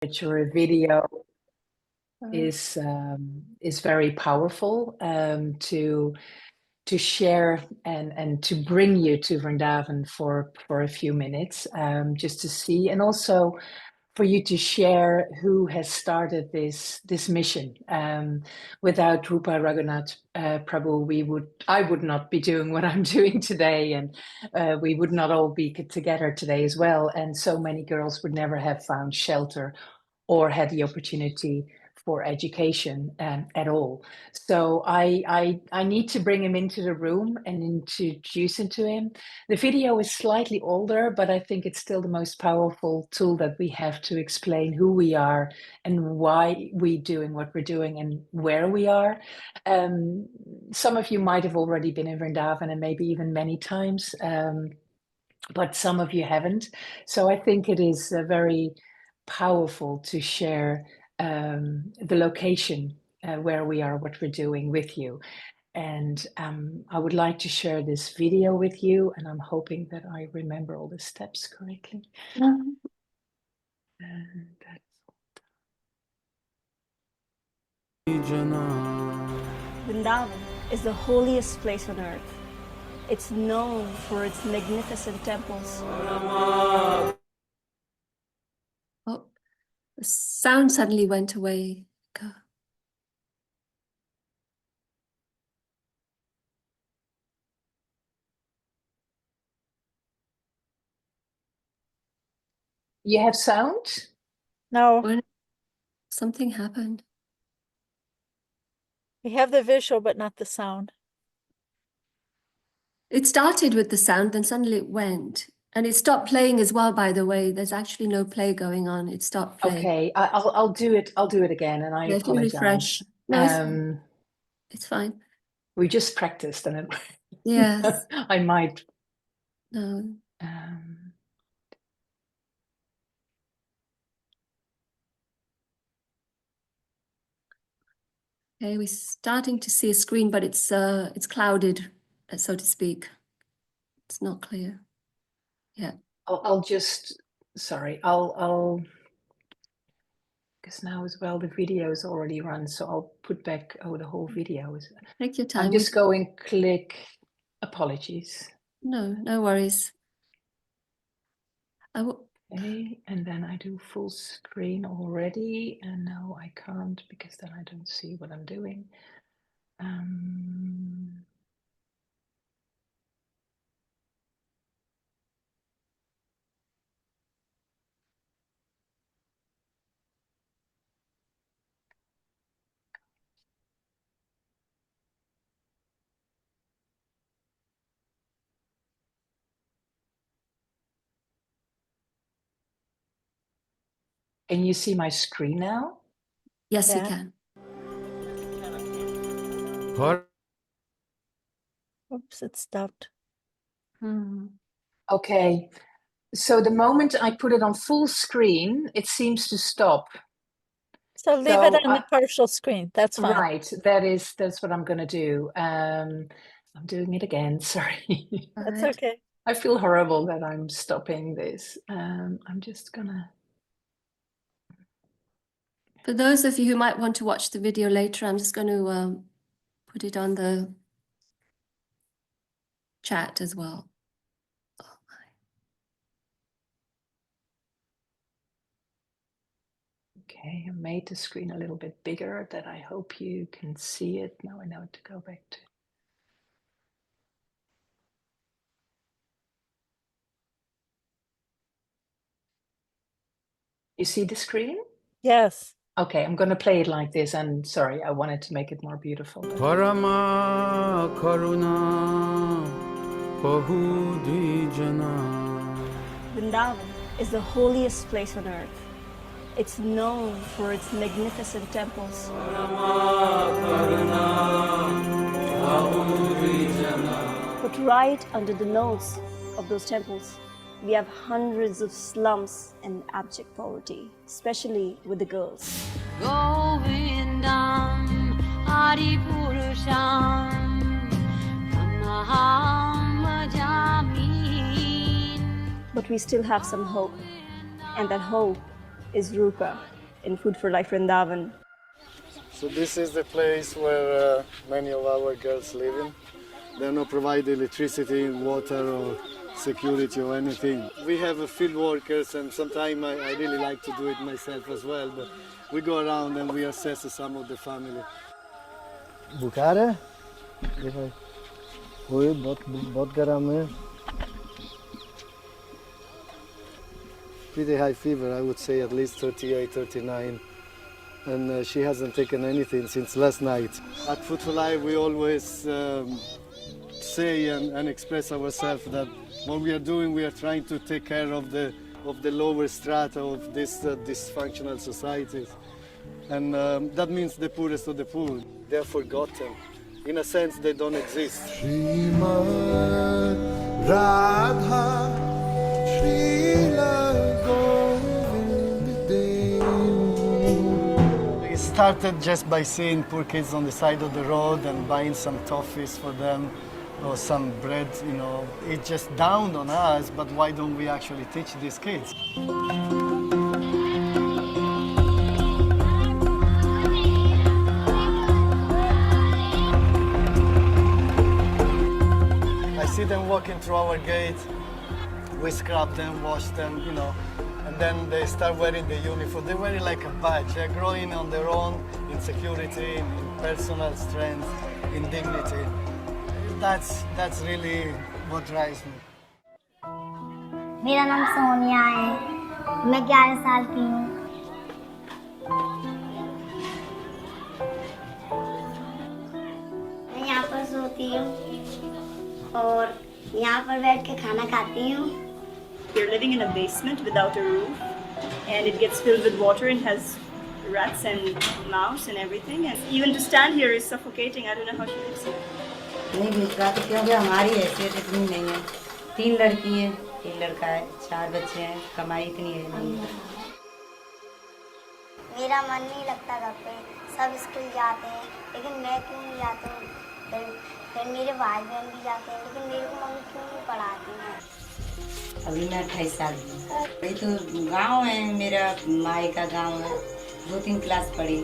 or a video is very powerful to share and to bring you to Vrindavan for a few minutes, just to see, and also for you to share who has started this mission. Without Rupa Raghunath Prabhu, I would not be doing what I'm doing today, and we would not all be together today as well. And so many girls would never have found shelter or had the opportunity for education at all. So I need to bring him into the room and introduce him to him. The video is slightly older, but I think it's still the most powerful tool that we have to explain who we are and why we're doing what we're doing and where we are. Some of you might have already been in Vrindavan, and maybe even many times, but some of you haven't. So I think it is very powerful to share the location where we are, what we're doing with you. And I would like to share this video with you, and I'm hoping that I remember all the steps correctly. Vrindavan is the holiest place on earth. It's known for its magnificent temples. Oh, the sound suddenly went away. Go. You have sound? No. Something happened. We have the visual, but not the sound. It started with the sound, then suddenly it went. And it stopped playing as well, by the way. There's actually no play going on. It stopped playing. Okay, I'll do it. I'll do it again, and I apologize. Refresh. No, it's fine. We just practiced, and it. Yes. I might. No. Okay, we're starting to see a screen, but it's clouded, so to speak. It's not clear. Yeah. I'll just, sorry, because now as well the video is already run, so I'll put back the whole video. Take your time. I'm just going click. Apologies. No worries. Okay, and then I do full screen already, and now I can't because then I don't see what I'm doing. Can you see my screen now? Yes, you can. Oops, it stopped. Okay, so the moment I put it on full screen, it seems to stop. So leave it on the partial screen. That's fine. Right, that's what I'm going to do. I'm doing it again. Sorry. That's okay. I feel horrible that I'm stopping this. I'm just gonna. For those of you who might want to watch the video later, I'm just going to put it on the chat as well. Oh my. Okay, I made the screen a little bit bigger that I hope you can see it. Now I know what to go back to. You see the screen? Yes. Okay, I'm going to play it like this, and sorry, I wanted to make it more beautiful. Vrindavan is the holiest place on earth. It's known for its magnificent temples. But right under the nose of those temples, we have hundreds of slums and abject poverty, especially with the girls. But we still have some hope, and that hope is Rupa in Food for Life Vrindavan. So this is the place where many of our girls live in. They are not provided electricity, water or security or anything. We have field workers, and sometimes I really like to do it myself as well, but we go around and we assess some of the family. बुखार है? देखो, वो बहुत गर्म है. Pretty high fever, I would say at least 38, 39. And she hasn't taken anything since last night. At Food For Life, we always say and express ourselves that what we are doing, we are trying to take care of the lower strata of this dysfunctional societies. And that means the poorest of the poor. They are forgotten. In a sense, they don't exist. We started just by seeing poor kids on the side of the road and buying some toffees for them or some bread, you know. It just dawned on us, but why don't we actually teach these kids? I see them walking through our gate. We scrub them, wash them, you know, and then they start wearing the uniform. They wear it like a badge. They're growing on their own in security, in personal strength, in dignity. That's really what drives me. मेरा नाम सोनिया है, मैं 11 साल की हूँ। मैं यहाँ पर सोती हूँ और यहाँ पर बैठ के खाना खाती हूँ। They're living in a basement without a roof, and it gets filled with water and has rats and mouse and everything. And even to stand here is suffocating. I don't know how she lives here. नहीं भेज पाते क्योंकि हमारी हैसियत इतनी नहीं है. 3 लड़की हैं, 1 लड़का है, 4 बच्चे हैं, कमाई इतनी है नहीं. मेरा मन नहीं लगता घर पे, सब स्कूल जाते हैं, लेकिन मैं क्यों नहीं जाती हूँ? फिर मेरे भाई बहन भी जाते हैं, लेकिन मेरे को मम्मी क्यों नहीं पढ़ाती हैं? अभी मैं 28 साल की हूँ. ये तो गांव है, मेरा माई का गांव है. 2-3 क्लास पढ़ी.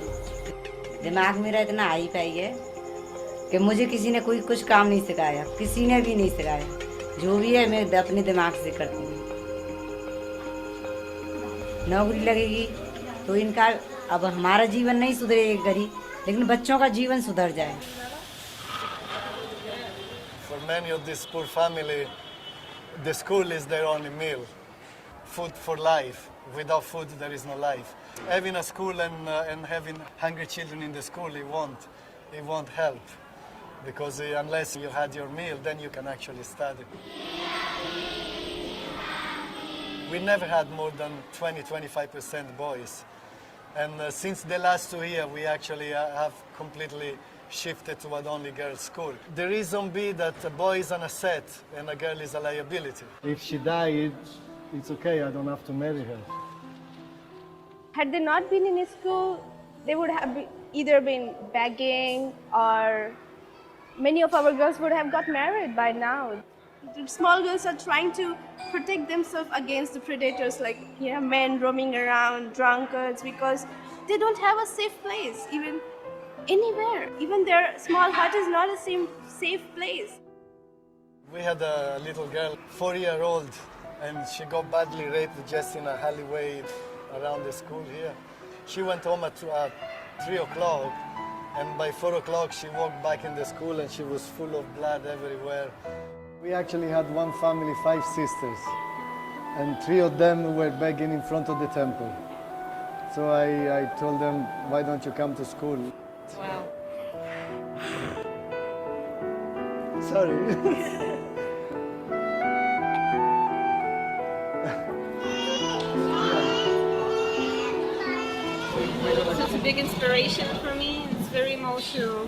दिमाग मेरा इतना हाई फाई है कि मुझे किसी ने कोई कुछ काम नहीं सिखाया, किसी ने भी नहीं सिखाया. जो भी है मैं अपने दिमाग से करती हूँ. नौकरी लगेगी तो इनका अब हमारा जीवन नहीं सुधरेगा घरी, लेकिन बच्चों का जीवन सुधर जाए. For many of this poor family, the school is their only meal. Food for life. Without food, there is no life. Having a school and having hungry children in the school, it won't help. Because unless you had your meal, then you can actually study. We never had more than 20-25% boys. And since the last 2 years, we actually have completely shifted to an only girls' school. The reason be that a boy is an asset and a girl is a liability. If she died, it's okay, I don't have to marry her. Had they not been in school, they would have either been begging, or many of our girls would have got married by now. The small girls are trying to protect themselves against the predators, like men roaming around, drunkards, because they don't have a safe place, even anywhere. Even their small hut is not a safe place. We had a little girl, 4-year-old, and she got badly raped just in a alleyway around the school here. She went home at 3 o'clock, and by 4 o'clock she walked back in the school and she was full of blood everywhere. We actually had one family, 5 sisters, and 3 of them were begging in front of the temple. So I told them, why don't you come to school? Wow. Sorry. It's a big inspiration for me. It's very emotional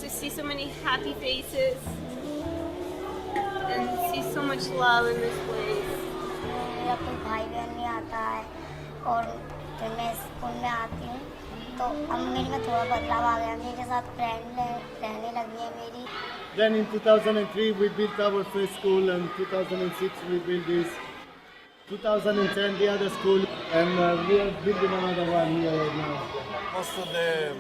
to see so many happy faces and see so much love in this place. मेरा कोई भाई बहन नहीं आता है और फिर मैं स्कूल में आती हूँ तो अब मेरे में थोड़ा बदलाव आ गया. मेरे साथ फ्रेंड रहने लगी है मेरी. Then in 2003 we built our first school, and 2006 we built this. 2010, the other school, and we are building another one here right now. Most of the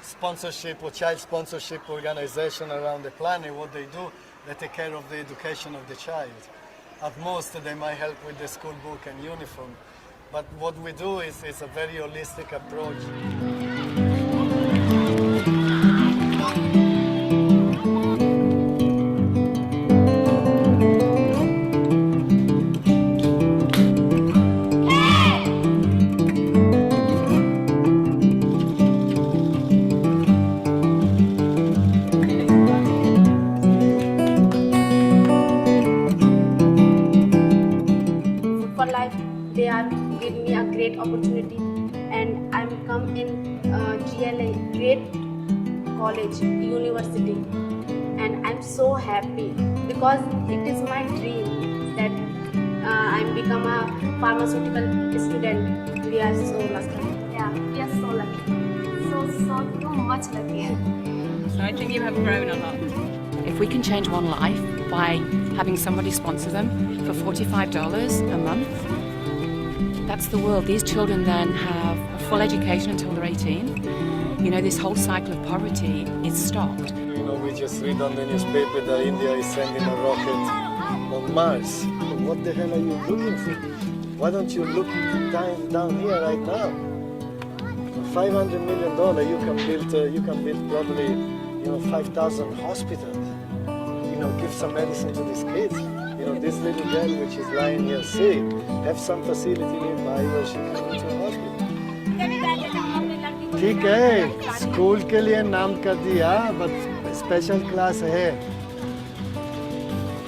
sponsorship or child sponsorship organization around the planet, what they do, they take care of the education of the child. At most, they might help with the school book and uniform. But what we do is a very holistic approach. Food for Life, they are giving me a great opportunity, and I'm come in GLA, great college, university, and I'm so happy because it is my dream that I'm become a pharmaceutical student. We are so lucky. Yeah, we are so lucky. So too much lucky. So I think you have grown a lot. If we can change one life by having somebody sponsor them for $45 a month, that's the world. These children then have a full education until they're 18. You know, this whole cycle of poverty is stopped. You know, we just read on the newspaper that India is sending a rocket on Mars. What the hell are you looking for? Why don't you look down here right now? For $500 million, you can build probably 5,000 hospitals. Give some medicine to these kids. This little girl which is lying here sick, have some facility nearby where she can go to a hospital. ठीक है, school के लिए नाम कर दिया, but special class है.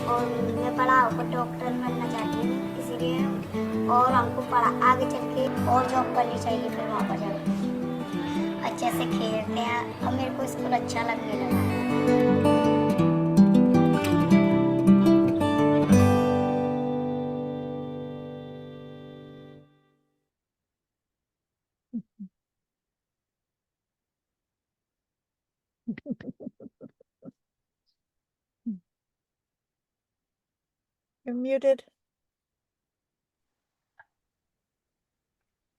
और मैं बड़ा होकर डॉक्टर बनना चाहती हूँ, इसीलिए और हमको आगे चल के और जॉब करनी चाहिए फिर वहाँ पर जाकर. अच्छे से खेलते हैं, अब मेरे को स्कूल अच्छा लगने लगा. You're muted.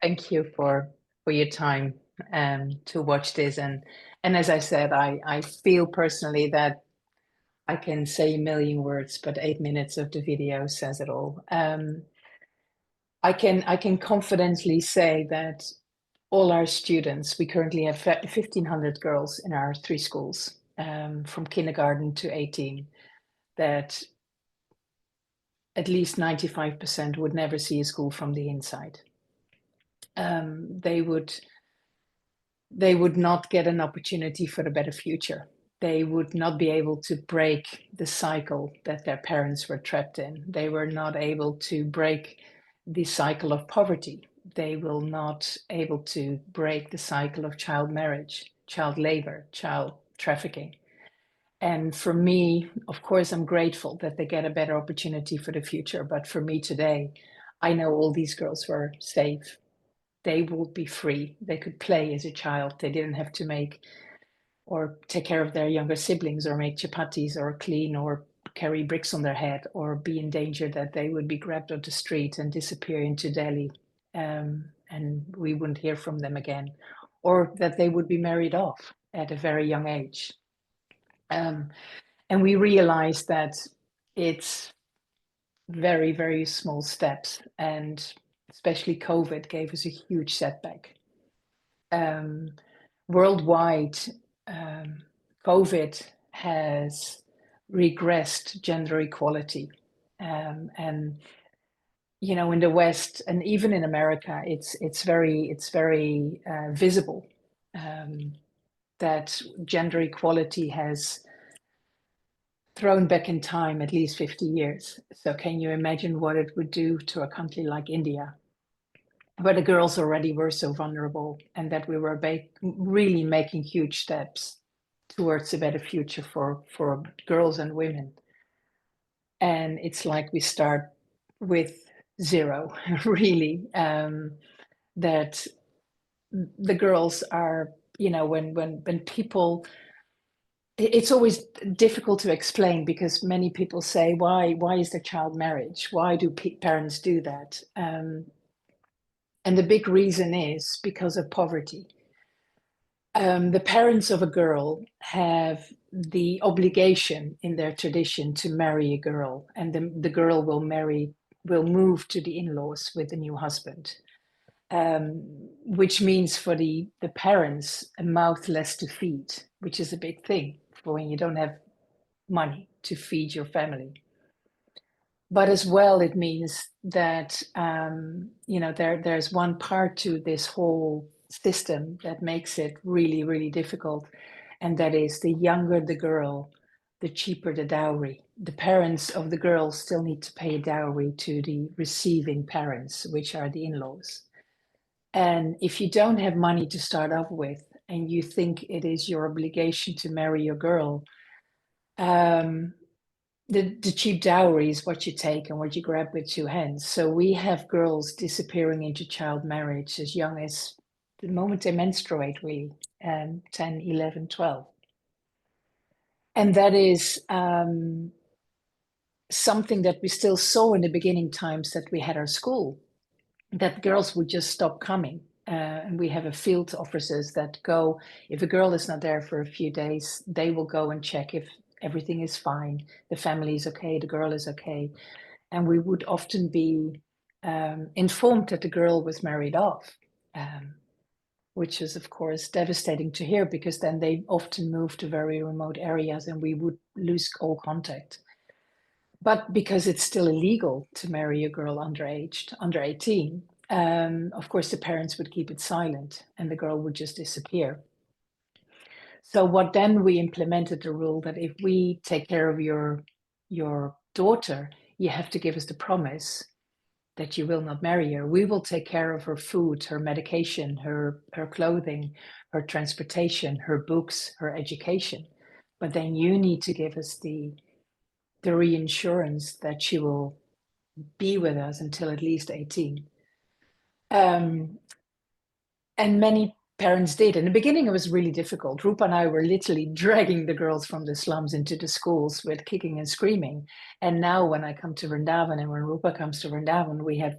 Thank you for your time to watch this. And as I said, I feel personally that I can say a million words, but 8 minutes of the video says it all. I can confidently say that all our students, we currently have 1,500 girls in our 3 schools, from kindergarten to 18, that at least 95% would never see a school from the inside. They would not get an opportunity for a better future. They would not be able to break the cycle that their parents were trapped in. They were not able to break the cycle of poverty. They will not able to break the cycle of child marriage, child labor, child trafficking. And for me, of course, I'm grateful that they get a better opportunity for the future. But for me today, I know all these girls were safe. They would be free. They could play as a child. They didn't have to make or take care of their younger siblings or make chapatis or clean or carry bricks on their head or be in danger that they would be grabbed on the street and disappear into Delhi, and we wouldn't hear from them again, or that they would be married off at a very young age. And we realized that it's very, very small steps, and especially COVID gave us a huge setback. Worldwide, COVID has regressed gender equality. And in the West and even in America, it's very visible that gender equality has thrown back in time at least 50 years. So can you imagine what it would do to a country like India, where the girls already were so vulnerable, and that we were really making huge steps towards a better future for girls and women. And it's like we start with zero, really, that the girls are, when people, it's always difficult to explain because many people say, why is there child marriage? Why do parents do that? And the big reason is because of poverty. The parents of a girl have the obligation in their tradition to marry a girl, and the girl will move to the in-laws with a new husband, which means for the parents a mouth less to feed, which is a big thing for when you don't have money to feed your family. But as well, it means that there's one part to this whole system that makes it really, really difficult, and that is the younger the girl, the cheaper the dowry. The parents of the girl still need to pay a dowry to the receiving parents, which are the in-laws. And if you don't have money to start off with, and you think it is your obligation to marry your girl, the cheap dowry is what you take and what you grab with two hands. So we have girls disappearing into child marriage as young as the moment they menstruate, really, 10, 11, 12. And that is something that we still saw in the beginning times that we had our school, that girls would just stop coming. And we have a field officers that go, if a girl is not there for a few days, they will go and check if everything is fine, the family is okay, the girl is okay. And we would often be informed that the girl was married off, which is, of course, devastating to hear, because then they often move to very remote areas and we would lose all contact. But because it's still illegal to marry a girl under 18, of course, the parents would keep it silent and the girl would just disappear. So what then we implemented the rule that if we take care of your daughter, you have to give us the promise that you will not marry her. We will take care of her food, her medication, her clothing, her transportation, her books, her education. But then you need to give us the reinsurance that she will be with us until at least 18. And many parents did. In the beginning, it was really difficult. Rupa and I were literally dragging the girls from the slums into the schools with kicking and screaming. And now when I come to Vrindavan and when Rupa comes to Vrindavan, we have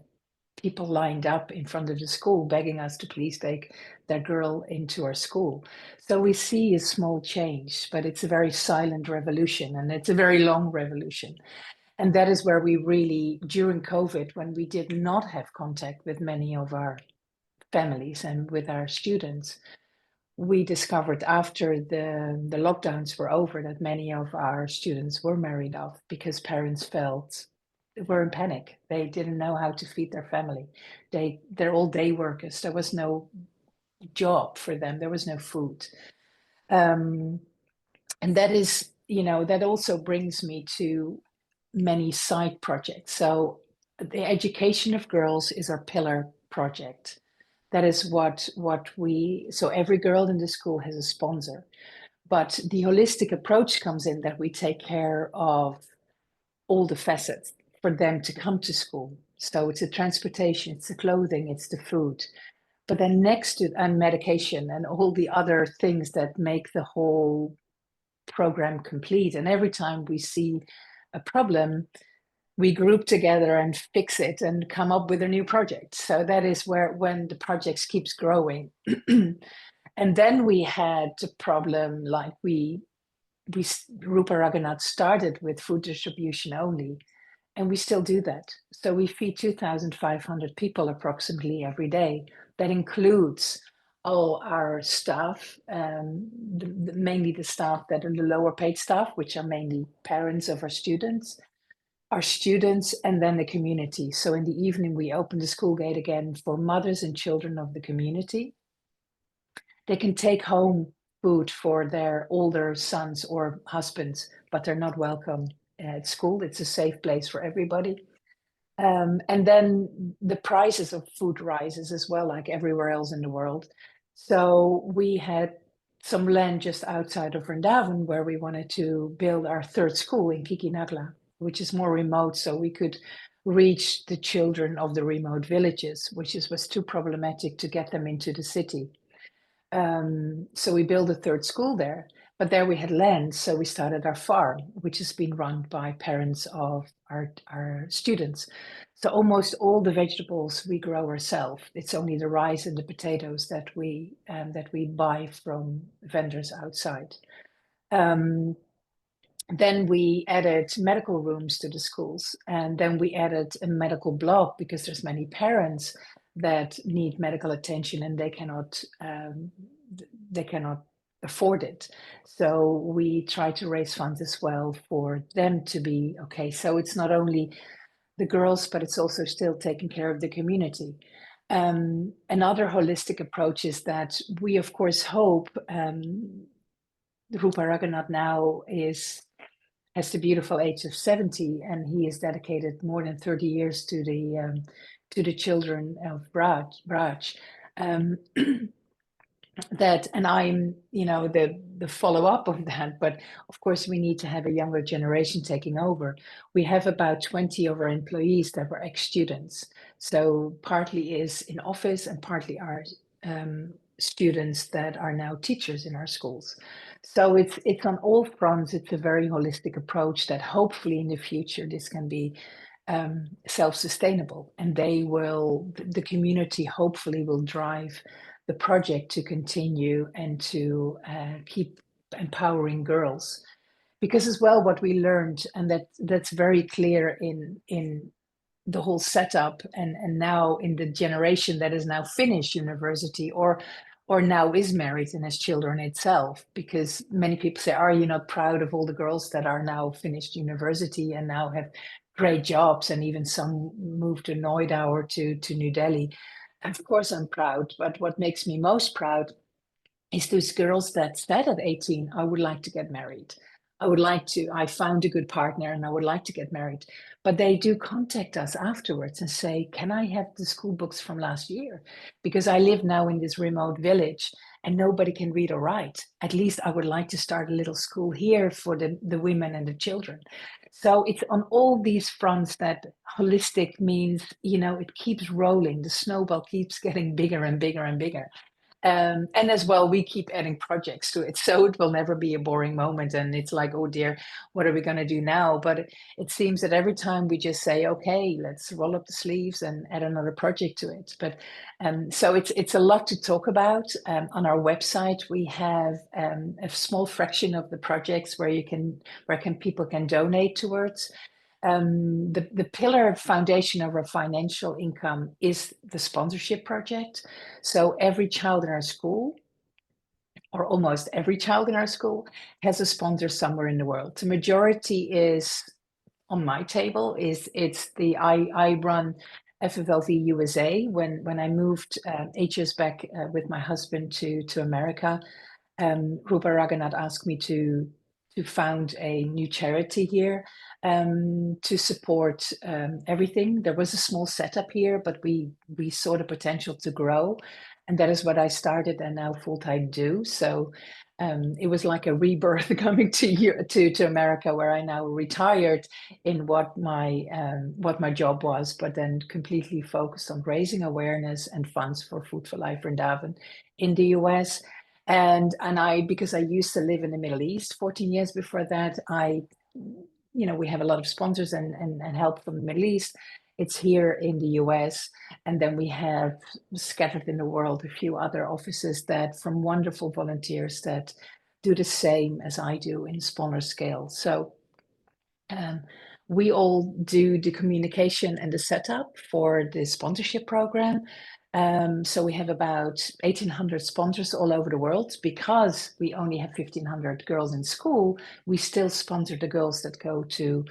people lined up in front of the school begging us to please take their girl into our school. So we see a small change, but it's a very silent revolution and it's a very long revolution. And that is where we really, during COVID, when we did not have contact with many of our families and with our students, we discovered after the lockdowns were over that many of our students were married off because parents were in panic. They didn't know how to feed their family. They're all day workers. There was no job for them. There was no food. And that is, that also brings me to many side projects. So the education of girls is our pillar project. That is so every girl in the school has a sponsor, but the holistic approach comes in that we take care of all the facets for them to come to school. So it's the transportation, it's the clothing, it's the food, but then next to and medication and all the other things that make the whole program complete. And every time we see a problem, we group together and fix it and come up with a new project. So that is when the projects keeps growing. And then we had a problem like Rupa Raghunath started with food distribution only, and we still do that. So we feed 2,500 people approximately every day. That includes all our staff, mainly the staff that are the lower paid staff, which are mainly parents of our students, and then the community. So in the evening, we open the school gate again for mothers and children of the community. They can take home food for their older sons or husbands, but they're not welcome at school. It's a safe place for everybody. And then the prices of food rises as well, like everywhere else in the world. So we had some land just outside of Vrindavan where we wanted to build our third school in Kikinagla, which is more remote, so we could reach the children of the remote villages, which was too problematic to get them into the city. So we built a third school there. but there we had land, so we started our farm, which has been run by parents of our students. So almost all the vegetables we grow ourselves. It's only the rice and the potatoes that we buy from vendors outside. Then we added medical rooms to the schools, and then we added a medical block because there's many parents that need medical attention and they cannot afford it. So we try to raise funds as well for them to be okay. So it's not only the girls, but it's also still taking care of the community. Another holistic approach is that we, of course, hope Rupa Raghunath now has the beautiful age of 70, and he has dedicated more than 30 years to the children of Braj. That, and I'm, the follow-up of that, but of course we need to have a younger generation taking over. We have about 20 of our employees that were ex-students. So partly is in office and partly are students that are now teachers in our schools. So it's on all fronts. It's a very holistic approach that hopefully in the future this can be self-sustainable, and the community hopefully will drive the project to continue and to keep empowering girls. Because as well, what we learned, and that's very clear in the whole setup, and now in the generation that has now finished university or now is married and has children itself, because many people say, are you not proud of all the girls that are now finished university and now have great jobs, and even some moved to Noida or to New Delhi? Of course I'm proud, but what makes me most proud is those girls that said at 18, I would like to get married. I found a good partner and I would like to get married. But they do contact us afterwards and say, can I have the school books from last year? Because I live now in this remote village and nobody can read or write. At least I would like to start a little school here for the women and the children. So it's on all these fronts that holistic means, it keeps rolling. The snowball keeps getting bigger and bigger and bigger. And as well, we keep adding projects to it. So it will never be a boring moment. And it's like, oh dear, what are we going to do now? But it seems that every time we just say, okay, let's roll up the sleeves and add another project to it. But so it's a lot to talk about. On our website, we have a small fraction of the projects where people can donate towards. The pillar foundation of our financial income is the sponsorship project. So every child in our school, or almost every child in our school, has a sponsor somewhere in the world. The majority is on my table. I run FLLV USA. When I moved 8 years back with my husband to America, Rupa Raghunath asked me to found a new charity here to support everything. There was a small setup here, but we saw the potential to grow, and that is what I started and now full-time do. So it was like a rebirth coming to America, where I now retired in what my job was, but then completely focused on raising awareness and funds for Food For Life Vrindavan in the US. And because I used to live in the Middle East 14 years before that, we have a lot of sponsors and help from the Middle East. It's here in the US. And then we have scattered in the world a few other offices from wonderful volunteers that do the same as I do in smaller scale. So we all do the communication and the setup for the sponsorship program. So we have about 1,800 sponsors all over the world. Because we only have 1,500 girls in school, we still sponsor the girls that go to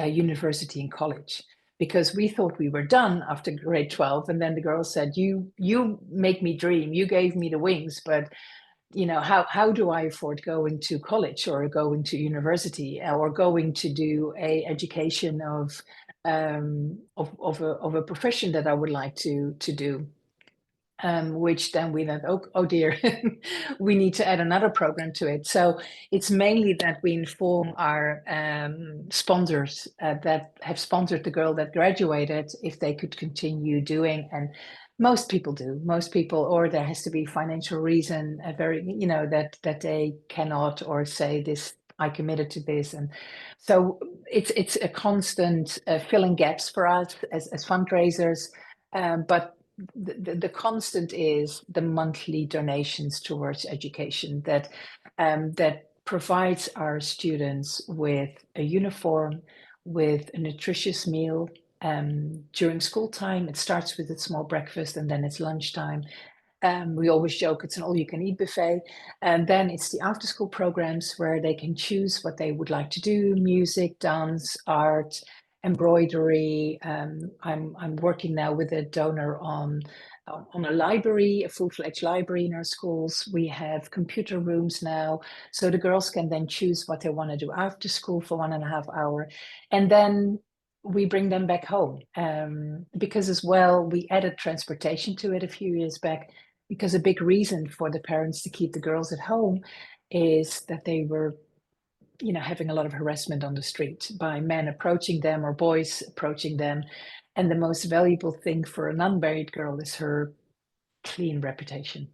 university and college. Because we thought we were done after grade 12, and then the girls said, you make me dream, you gave me the wings, but how do I afford going to college or going to university or going to do a education of a profession that I would like to do? Which then we thought, oh dear, we need to add another program to it. So it's mainly that we inform our sponsors that have sponsored the girl that graduated if they could continue doing, and Most people do. Most people, or there has to be financial reason, a very, that they cannot, or say this, I committed to this. And so it's a constant filling gaps for us as fundraisers. But the constant is the monthly donations towards education that provides our students with a uniform, with a nutritious meal, during school time. It starts with a small breakfast and then it's lunchtime. We always joke it's an all-you-can-eat buffet. And then it's the after-school programs where they can choose what they would like to do: music, dance, art, embroidery. I'm working now with a donor on a library, a full-fledged library in our schools. We have computer rooms now, so the girls can then choose what they want to do after school for 1.5 hours. And then we bring them back home, because as well, we added transportation to it a few years back, because a big reason for the parents to keep the girls at home is that they were, having a lot of harassment on the street by men approaching them or boys approaching them. And the most valuable thing for an unmarried girl is her clean reputation.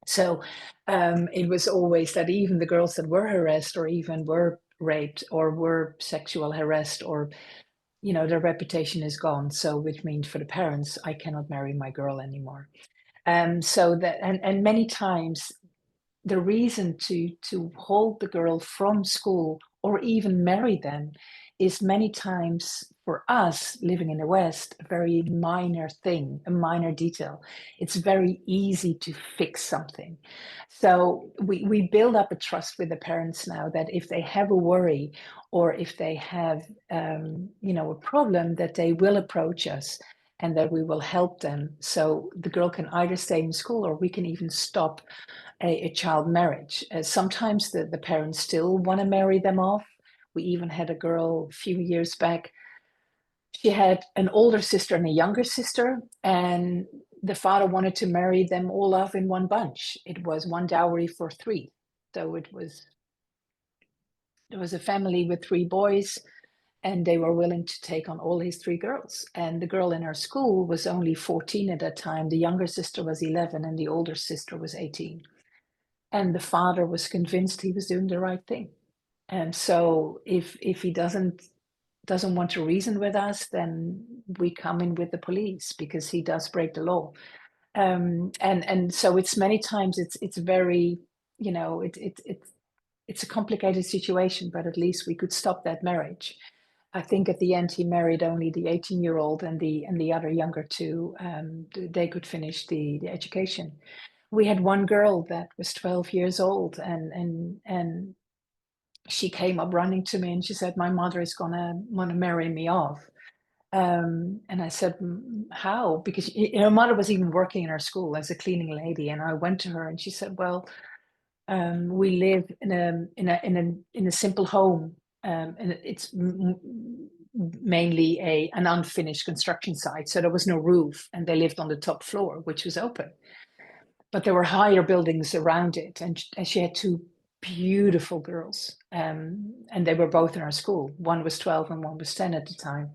So it was always that even the girls that were harassed or even were raped or were sexual harassed, or their reputation is gone. So which means for the parents, I cannot marry my girl anymore. So that, and many times the reason to hold the girl from school or even marry them is many times for us living in the West a very minor thing, a minor detail. It's very easy to fix something. So we build up a trust with the parents now that if they have a worry or if they have a problem, that they will approach us and that we will help them. So the girl can either stay in school or we can even stop a child marriage. Sometimes the parents still want to marry them off. We even had a girl a few years back. She had an older sister and a younger sister, and the father wanted to marry them all off in one bunch. It was one dowry for 3. So there was a family with 3 boys, and they were willing to take on all his 3 girls. And the girl in our school was only 14 at that time. The younger sister was 11 and the older sister was 18. And the father was convinced he was doing the right thing. And so if he doesn't want to reason with us, then we come in with the police because he does break the law. And so it's many times it's very, it's a complicated situation, but at least we could stop that marriage. I think at the end he married only the 18-year-old, and the other younger 2, they could finish the education. We had one girl that was 12 years old, and she came up running to me and she said, my mother is gonna want to marry me off. And I said, how? Because her mother was even working in our school as a cleaning lady. And I went to her and she said, well, we live in a simple home, and it's mainly an unfinished construction site. So there was no roof, and they lived on the top floor, which was open. But there were higher buildings around it, and she had 2 beautiful girls, and they were both in our school. One was 12 and one was 10 at the time,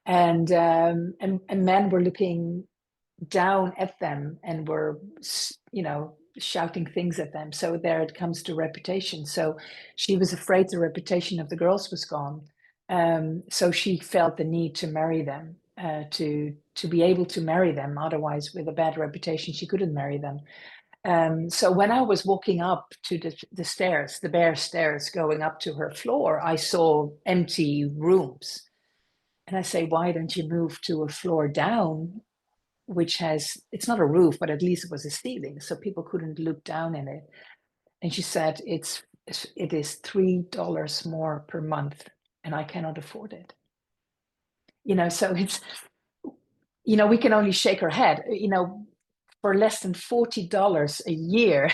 and men were looking down at them and were, shouting things at them. So there it comes to reputation. So she was afraid the reputation of the girls was gone. So she felt the need to marry them, to be able to marry them. Otherwise, with a bad reputation, she couldn't marry them. So when I was walking up to the stairs, the bare stairs going up to her floor, I saw empty rooms. And I say, why don't you move to a floor down, which has, it's not a roof, but at least it was a ceiling, so people couldn't look down in it. And she said, it is $3 more per month, and I cannot afford it. So it's, we can only shake her head. For less than $40 a year,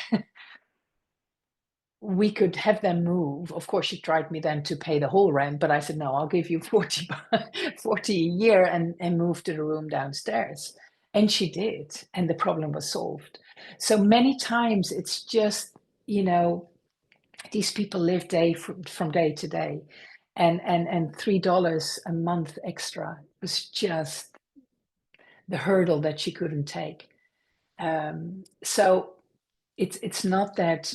we could have them move. Of course, she tried me then to pay the whole rent, but I said, no, I'll give you 40 a year and move to the room downstairs. And she did, and the problem was solved. So many times it's just, these people live from day to day, and $3 a month extra was just the hurdle that she couldn't take. So it's not that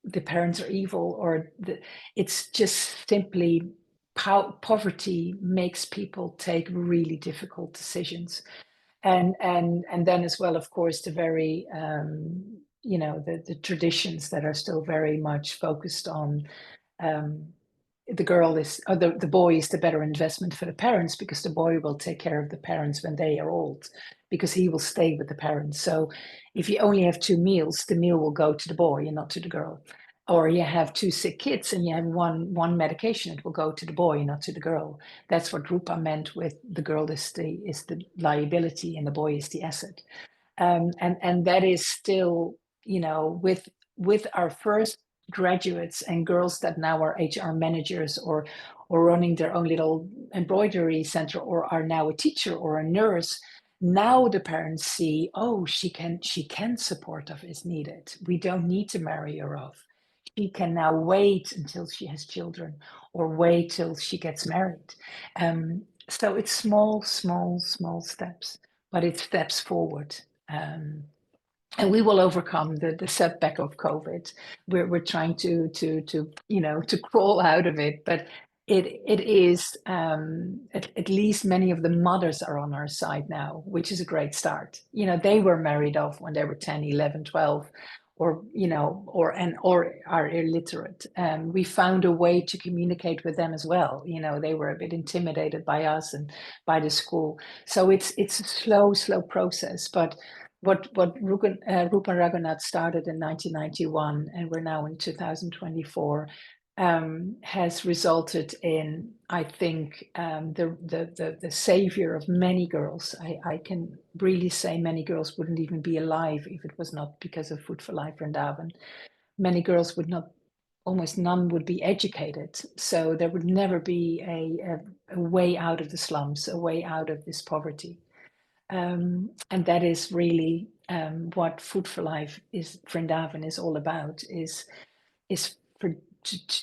the parents are evil, or it's just simply poverty makes people take really difficult decisions. And then as well, of course, the very the traditions that are still very much focused on the girl is, or the boy is the better investment for the parents, because the boy will take care of the parents when they are old, because he will stay with the parents. So if you only have 2 meals, the meal will go to the boy and not to the girl. Or you have 2 sick kids and you have one medication, it will go to the boy, not to the girl. That's what Rupa meant with the girl is the liability and the boy is the asset. And that is still, with our first graduates and girls that now are HR managers or running their own little embroidery center, or are now a teacher or a nurse. Now the parents see, oh, she can support if it's needed. We don't need to marry her off. She can now wait until she has children, or wait till she gets married. So it's small steps, but it's steps forward. And we will overcome the setback of COVID. We're trying to crawl out of it, but it is at least many of the mothers are on our side now, which is a great start. They were married off when they were 10, 11, 12, or are illiterate. We found a way to communicate with them as well. They were a bit intimidated by us and by the school. So it's a slow process, but what Rupa Raghunath started in 1991, and we're now in 2024, has resulted in, I think, the savior of many girls. I can really say many girls wouldn't even be alive if it was not because of Food for Life Vrindavan. Many girls would not, almost none would be educated. So there would never be a way out of the slums, a way out of this poverty. And that is really what Food for Life Vrindavan is all about, is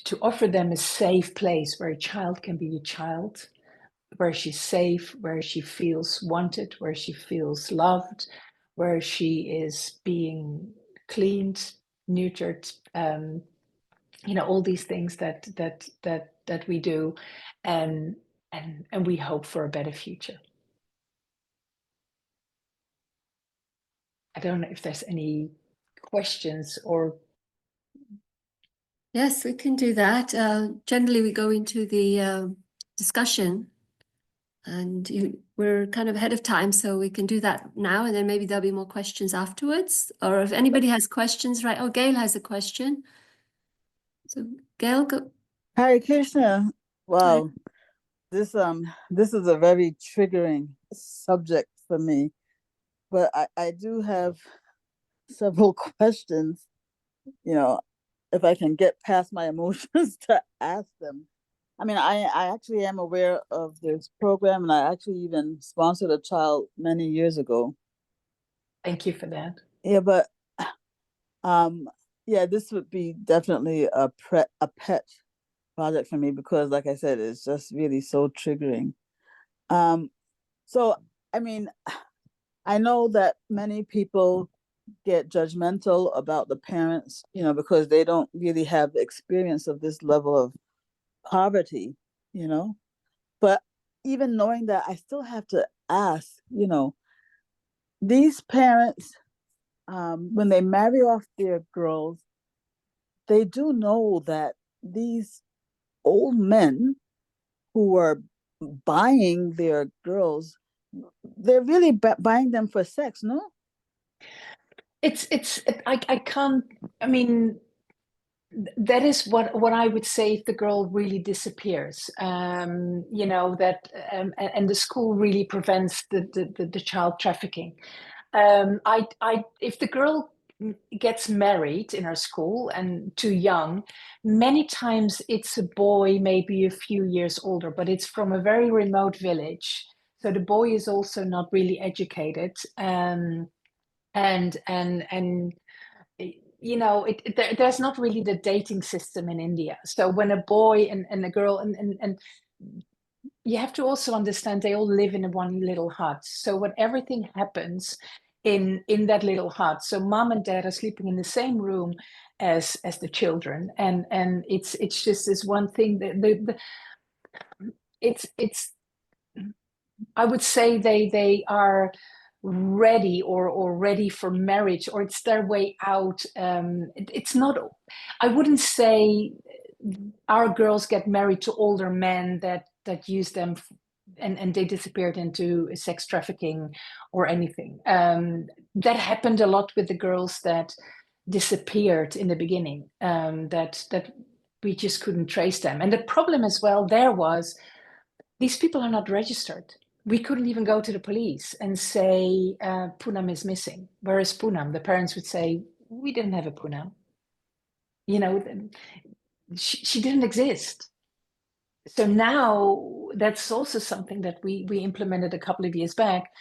to offer them a safe place where a child can be a child, where she's safe, where she feels wanted, where she feels loved, where she is being cleaned, nurtured, all these things that we do, and we hope for a better future. I don't know if there's any questions or. Yes, we can do that. Generally, we go into the discussion, and we're kind of ahead of time, so we can do that now, and then maybe there'll be more questions afterwards. Or if anybody has questions, right? Oh, Gail has a question. So Gail, go. Hare Krishna. Wow. This is a very triggering subject for me, but I do have several questions, if I can get past my emotions to ask them. I mean, I actually am aware of this program, and I actually even sponsored a child many years ago. Thank you for that. Yeah, but this would be definitely a pet project for me, because like I said, it's just really so triggering. So I mean, I know that many people get judgmental about the parents, because they don't really have the experience of this level of poverty, but even knowing that, I still have to ask, these parents, when they marry off their girls, they do know that these old men who are buying their girls, they're really buying them for sex, no? I can't, I mean, that is what I would say if the girl really disappears, and the school really prevents the child trafficking. If the girl gets married in her school and too young, many times it's a boy, maybe a few years older, but it's from a very remote village. So the boy is also not really educated. There's not really the dating system in India. So when a boy and a girl, and you have to also understand they all live in one little hut. So when everything happens in that little hut, so mom and dad are sleeping in the same room as the children, and it's just this one thing that it's I would say they are ready or ready for marriage, or it's their way out. It's not, I wouldn't say our girls get married to older men that use them and they disappeared into sex trafficking or anything. That happened a lot with the girls that disappeared in the beginning, that we just couldn't trace them. And the problem as well there was, these people are not registered. We couldn't even go to the police and say Poonam is missing. Where is Poonam? The parents would say, we didn't have a Poonam. You know, she didn't exist. So now that's also something that we implemented a couple of years back.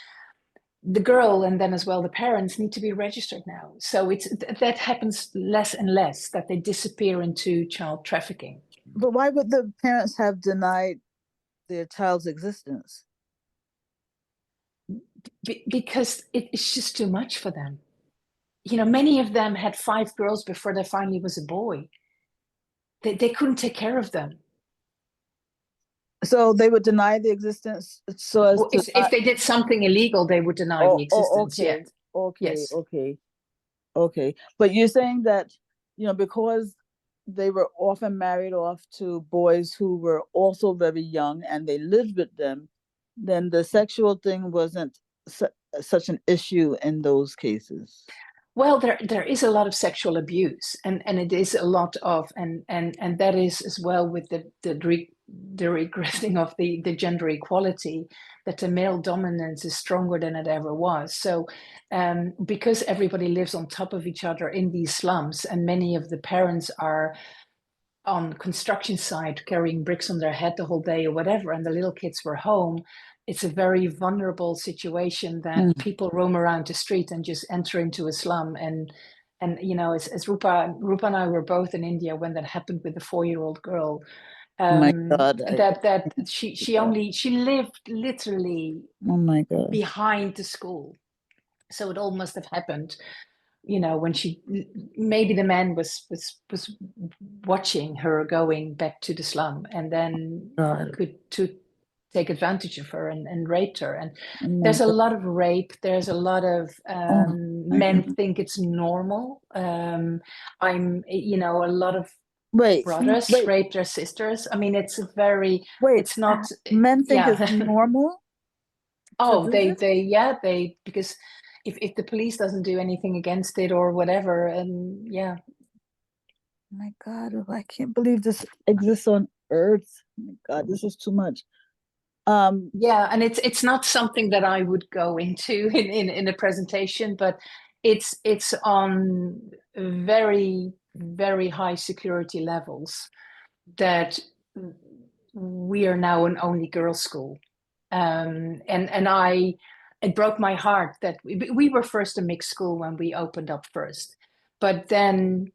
The girl and then as well the parents need to be registered now. So that happens less and less, that they disappear into child trafficking. But why would the parents have denied their child's existence? Because it's just too much for them. You know, many of them had 5 girls before there finally was a boy. They couldn't take care of them. So they would deny the existence. So as if they did something illegal, they would deny the existence. Okay. Yes. Okay. Yes. Okay. But you're saying that, you know, because they were often married off to boys who were also very young and they lived with them, then the sexual thing wasn't such an issue in those cases. Well, there is a lot of sexual abuse, and it is a lot of, and that is as well with the regressing of the gender equality, that the male dominance is stronger than it ever was. So because everybody lives on top of each other in these slums, and many of the parents are on construction site carrying bricks on their head the whole day or whatever, and the little kids were home, it's a very vulnerable situation that people roam around the street and just enter into a slum. And you know, as Rupa and I were both in India when that happened with the 4-year-old girl. My God, She lived literally behind the school, so it all must have happened, you know, when maybe the man was watching her going back to the slum, and then could take advantage of her and raped her. And there's a lot of rape. There's a lot of men think it's normal. You know, a lot of brothers rape their sisters. I mean, it's very. It's not. Men think it's normal. Oh, they because if the police doesn't do anything against it or whatever, and yeah. My God, I can't believe this exists on Earth. Oh my God, this is too much. Yeah, and it's not something that I would go into in a presentation, but it's on very, very high security levels that we are now an only girls' school. And it broke my heart that we were first a mixed school when we opened up first, but then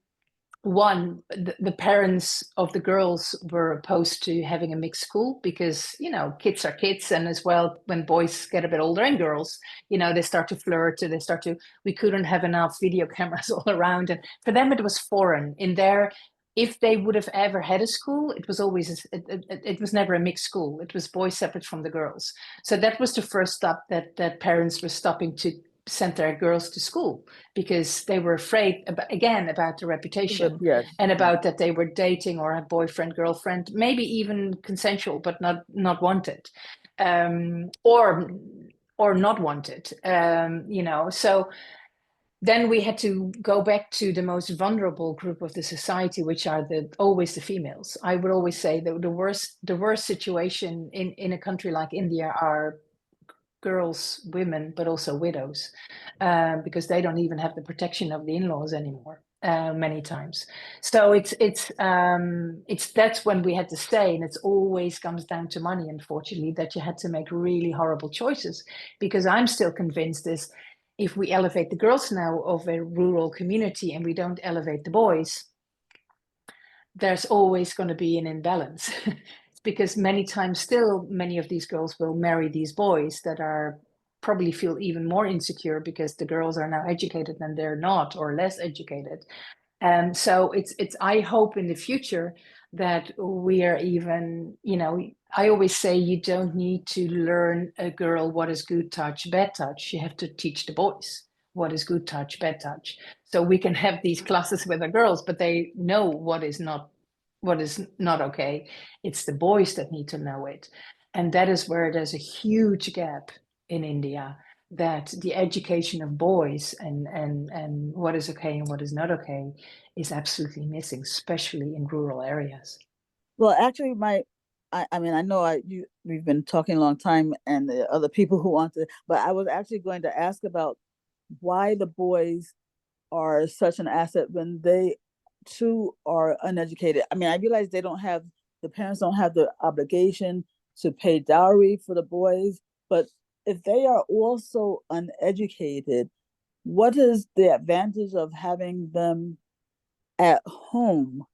the parents of the girls were opposed to having a mixed school because, you know, kids are kids, and as well when boys get a bit older and girls, you know, they start to flirt, we couldn't have enough video cameras all around, and for them it was foreign. In there, if they would have ever had a school, it was always it was never a mixed school. It was boys separate from the girls. So that was the first step that parents were stopping to send their girls to school, because they were afraid about the reputation and about that they were dating or a boyfriend, girlfriend, maybe even consensual, but not wanted, or not wanted, you know. So then we had to go back to the most vulnerable group of the society, which are always the females. I would always say that the worst situation in a country like India are girls, women, but also widows, because they don't even have the protection of the in-laws anymore, many times. So that's when we had to stay, and it always comes down to money, unfortunately, that you had to make really horrible choices. Because I'm still convinced if we elevate the girls now of a rural community and we don't elevate the boys, there's always going to be an imbalance. because many times still many of these girls will marry these boys that are probably feel even more insecure because the girls are now educated and they're not, or less educated. And so it's I hope in the future that we are even, I always say you don't need to learn a girl what is good touch, bad touch. You have to teach the boys what is good touch, bad touch. So we can have these classes with the girls, but they know what is not okay. It's the boys that need to know it. And that is where there's a huge gap in India, that the education of boys and what is okay and what is not okay is absolutely missing, especially in rural areas. Well, actually, I mean, I know we've been talking a long time, and the other people who want to, but I was actually going to ask about why the boys are such an asset when they too are uneducated. I mean, I realize the parents don't have the obligation to pay dowry for the boys, but if they are also uneducated, what is the advantage of having them at home?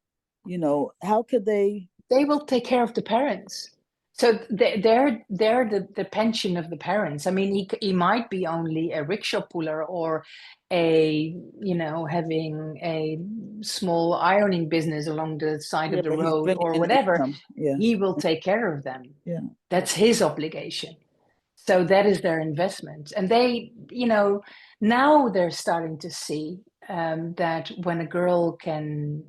How could they will take care of the parents. So they're the pension of the parents. I mean, he might be only a rickshaw puller or having a small ironing business along the side of the road or whatever. Yeah. He will take care of them. Yeah. That's his obligation. So that is their investment. And they, now they're starting to see that when a girl can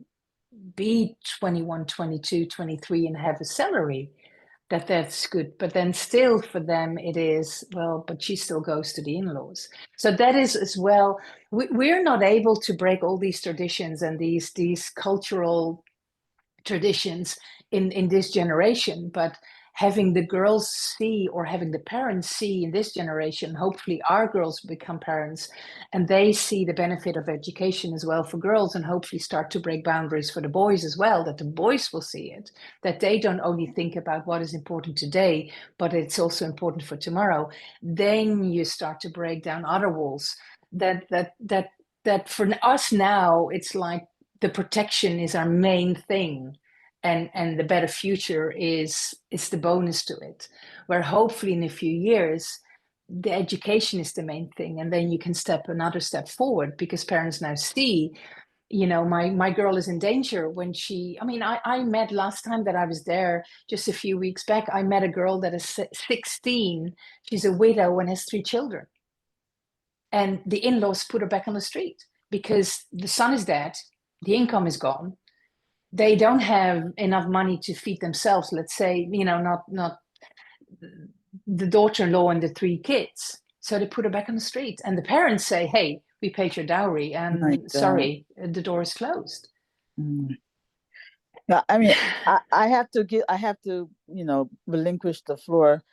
be 21, 22, 23 and have a salary, that's good. But then still for them it is, well, but she still goes to the in-laws. So that is as well, we're not able to break all these traditions and these cultural traditions in this generation, but having the girls see, or having the parents see in this generation, hopefully our girls become parents and they see the benefit of education as well for girls, and hopefully start to break boundaries for the boys as well, that the boys will see it, that they don't only think about what is important today, but it's also important for tomorrow. Then you start to break down other walls that for us now, it's like the protection is our main thing, and the better future is the bonus to it, where hopefully in a few years the education is the main thing, and then you can step another step forward, because parents now see, my girl is in danger when I met last time that I was there, just a few weeks back, I met a girl that is 16, she's a widow and has 3 children, and the in-laws put her back on the street because the son is dead, the income is gone, they don't have enough money to feed themselves, let's say, not the daughter-in-law and the 3 kids. So they put her back on the street, and the parents say, hey, we paid your dowry and sorry, the door is closed. Yeah, I mean, I have to relinquish the floor.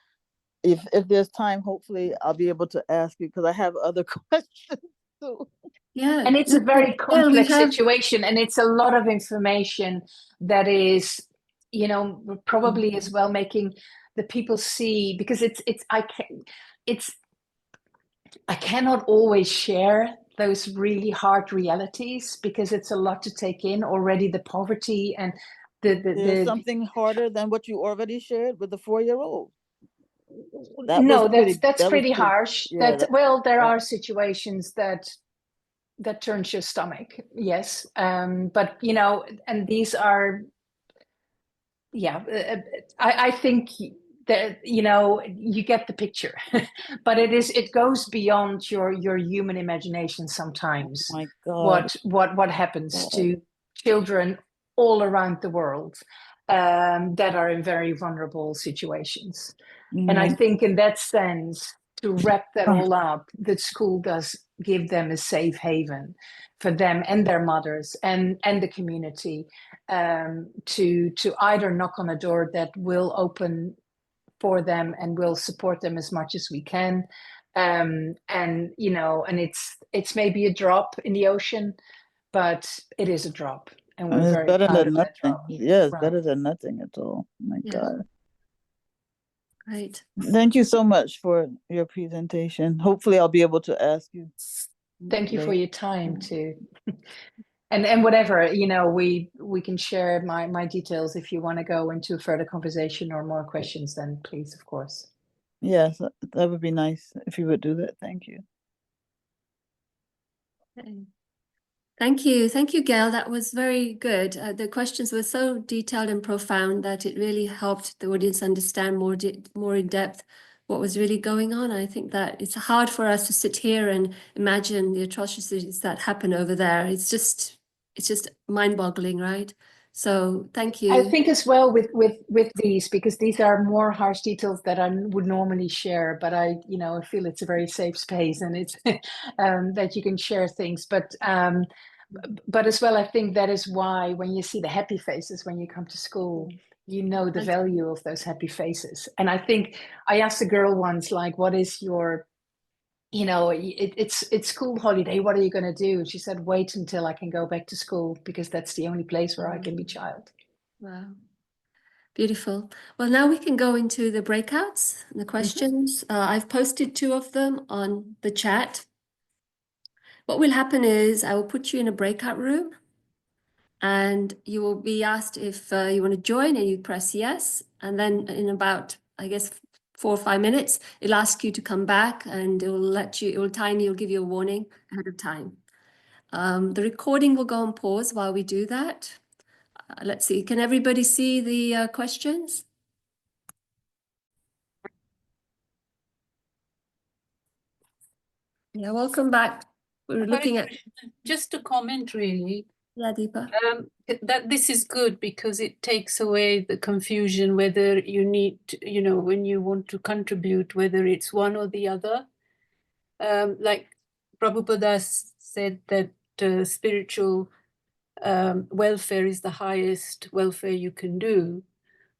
If there's time, hopefully I'll be able to ask you, because I have other questions too. Yeah, and it's a very complex situation, and it's a lot of information that is, probably as well making the people see, because I cannot always share those really hard realities, because it's a lot to take in already, the poverty and there's something harder than what you already shared with the 4-year-old. That's pretty harsh. Yeah, there are situations that turns your stomach, yes, but and these are, I think that you get the picture. But it goes beyond your human imagination sometimes. Oh my God. What happens to children all around the world that are in very vulnerable situations. And I think in that sense, to wrap that all up, the school does give them a safe haven for them and their mothers and the community, to either knock on a door that will open for them and will support them as much as we can. And it's maybe a drop in the ocean, but it is a drop. And we're very better proud than of nothing. that drop. Yes, better than nothing at all. My God. Great. Thank you so much for your presentation. Hopefully I'll be able to ask you. Thank you for your time too. And whatever, you know, we can share my details if you want to go into further conversation or more questions, then please, of course. Yes, that would be nice if you would do that. Thank you. Okay. Thank you, Gail. That was very good. The questions were so detailed and profound that it really helped the audience understand more in depth what was really going on. I think that it's hard for us to sit here and imagine the atrocities that happen over there. It's just mind-boggling, right? So thank you. I think as well with these, because these are more harsh details that I would normally share, but I feel it's a very safe space, and it's that you can share things. But as well, I think that is why when you see the happy faces when you come to school, you know the value of those happy faces. And I think I asked a girl once, like, what is your, it's school holiday, what are you going to do? She said, wait until I can go back to school, because that's the only place where I can be child. Wow. Beautiful. Well, now we can go into the breakouts, the questions. I've posted 2 of them on the chat. What will happen is I will put you in a breakout room, and you will be asked if you want to join, and you press yes. And then in about, I guess, 4 or 5 minutes, it'll ask you to come back, and it'll give you a warning ahead of time. The recording will go on pause while we do that. Let's see, can everybody see the questions? Yeah, welcome back. We're looking at just a comment, really. Yeah, Deepa. That this is good because it takes away the confusion whether you need, when you want to contribute, whether it's one or the other. Like Prabhupada said that spiritual welfare is the highest welfare you can do.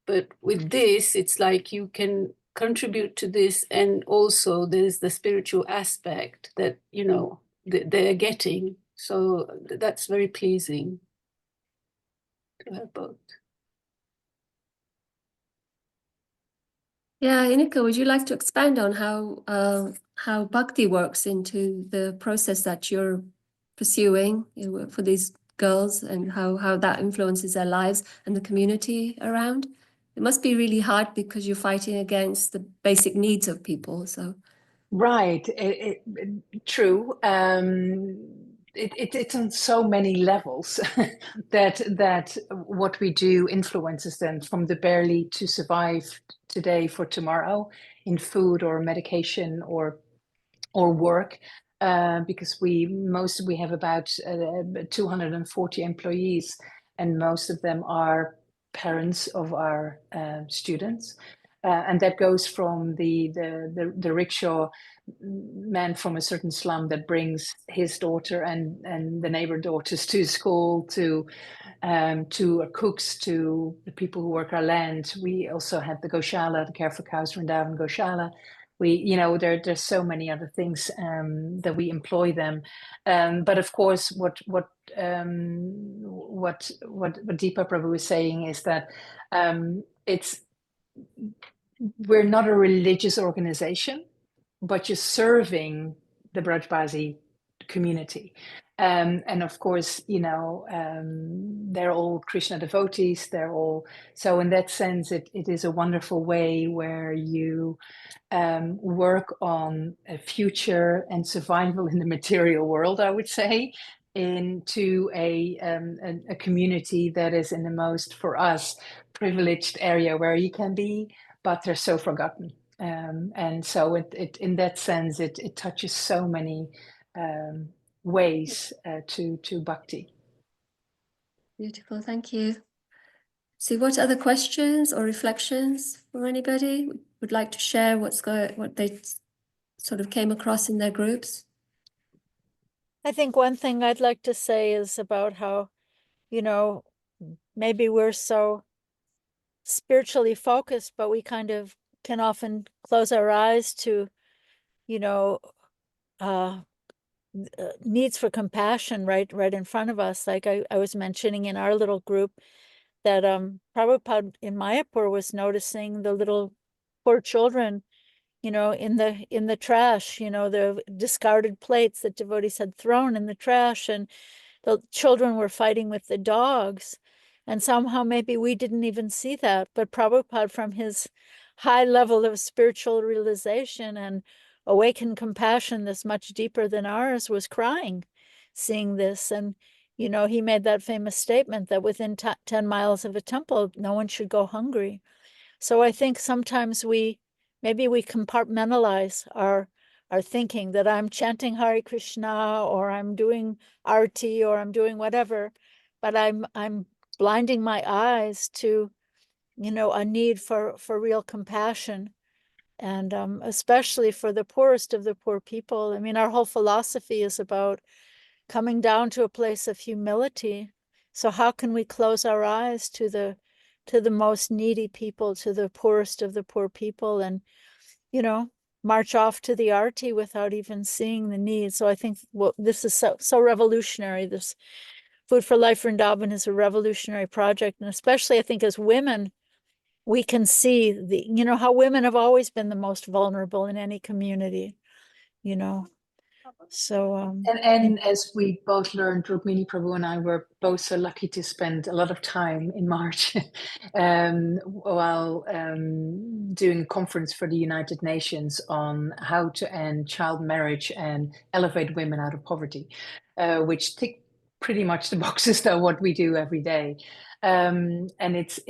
But with this, it's like you can contribute to this, and also there's the spiritual aspect that, they're getting. So that's very pleasing to have both. Yeah, Ineke, would you like to expand on how bhakti works into the process that you're pursuing for these girls, and how that influences their lives and the community around? It must be really hard because you're fighting against the basic needs of people. So, right, true. It's on so many levels that what we do influences them, from the barely to survive today for tomorrow in food or medication or work, because we have about 240 employees, and most of them are parents of our students. And that goes from the rickshaw man from a certain slum that brings his daughter and the neighbor daughters to school, to cooks, to the people who work our land. We also have the Goshala, the Care for Cows Vrindavan Goshala. There's so many other things that we employ them. But of course, what Deepa Prabhu is saying is that we're not a religious organization, but you're serving the Brajbasi community. And of course, they're all Krishna devotees. So in that sense, it is a wonderful way where you work on a future and survival in the material world, I would say, into a community that is in the most, for us, privileged area where you can be, but they're so forgotten. And so it in that sense, it touches so many ways to bhakti. beautiful, thank you. See, what other questions or reflections from anybody would like to share what they sort of came across in their groups? I think one thing I'd like to say is about how, maybe we're so spiritually focused, but we kind of can often close our eyes to, needs for compassion right in front of us. Like I was mentioning in our little group that Prabhupada in Mayapur was noticing the little poor children, in the trash, the discarded plates that devotees had thrown in the trash, and the children were fighting with the dogs. And somehow maybe we didn't even see that, but Prabhupada, from his high level of spiritual realization and awakened compassion that's much deeper than ours, was crying, seeing this. And, you know, he made that famous statement that within 10 miles of a temple, no one should go hungry. So I think sometimes maybe we compartmentalize our thinking, that I'm chanting Hare Krishna, or I'm doing arti, or I'm doing whatever, but I'm blinding my eyes to, you know, a need for real compassion, and especially for the poorest of the poor people. I mean, our whole philosophy is about coming down to a place of humility. So how can we close our eyes to the most needy people, to the poorest of the poor people, and, you know, march off to the arti without even seeing the need? So I think, well, this is so revolutionary. This Food for Life Vrindavan is a revolutionary project. And especially, I think, as women, we can see you know, how women have always been the most vulnerable in any community, you know. So and as we both learned, Rukmini Prabhu and I were both so lucky to spend a lot of time in March while doing a conference for the United Nations on how to end child marriage and elevate women out of poverty, which tick pretty much the boxes of what we do every day. And it's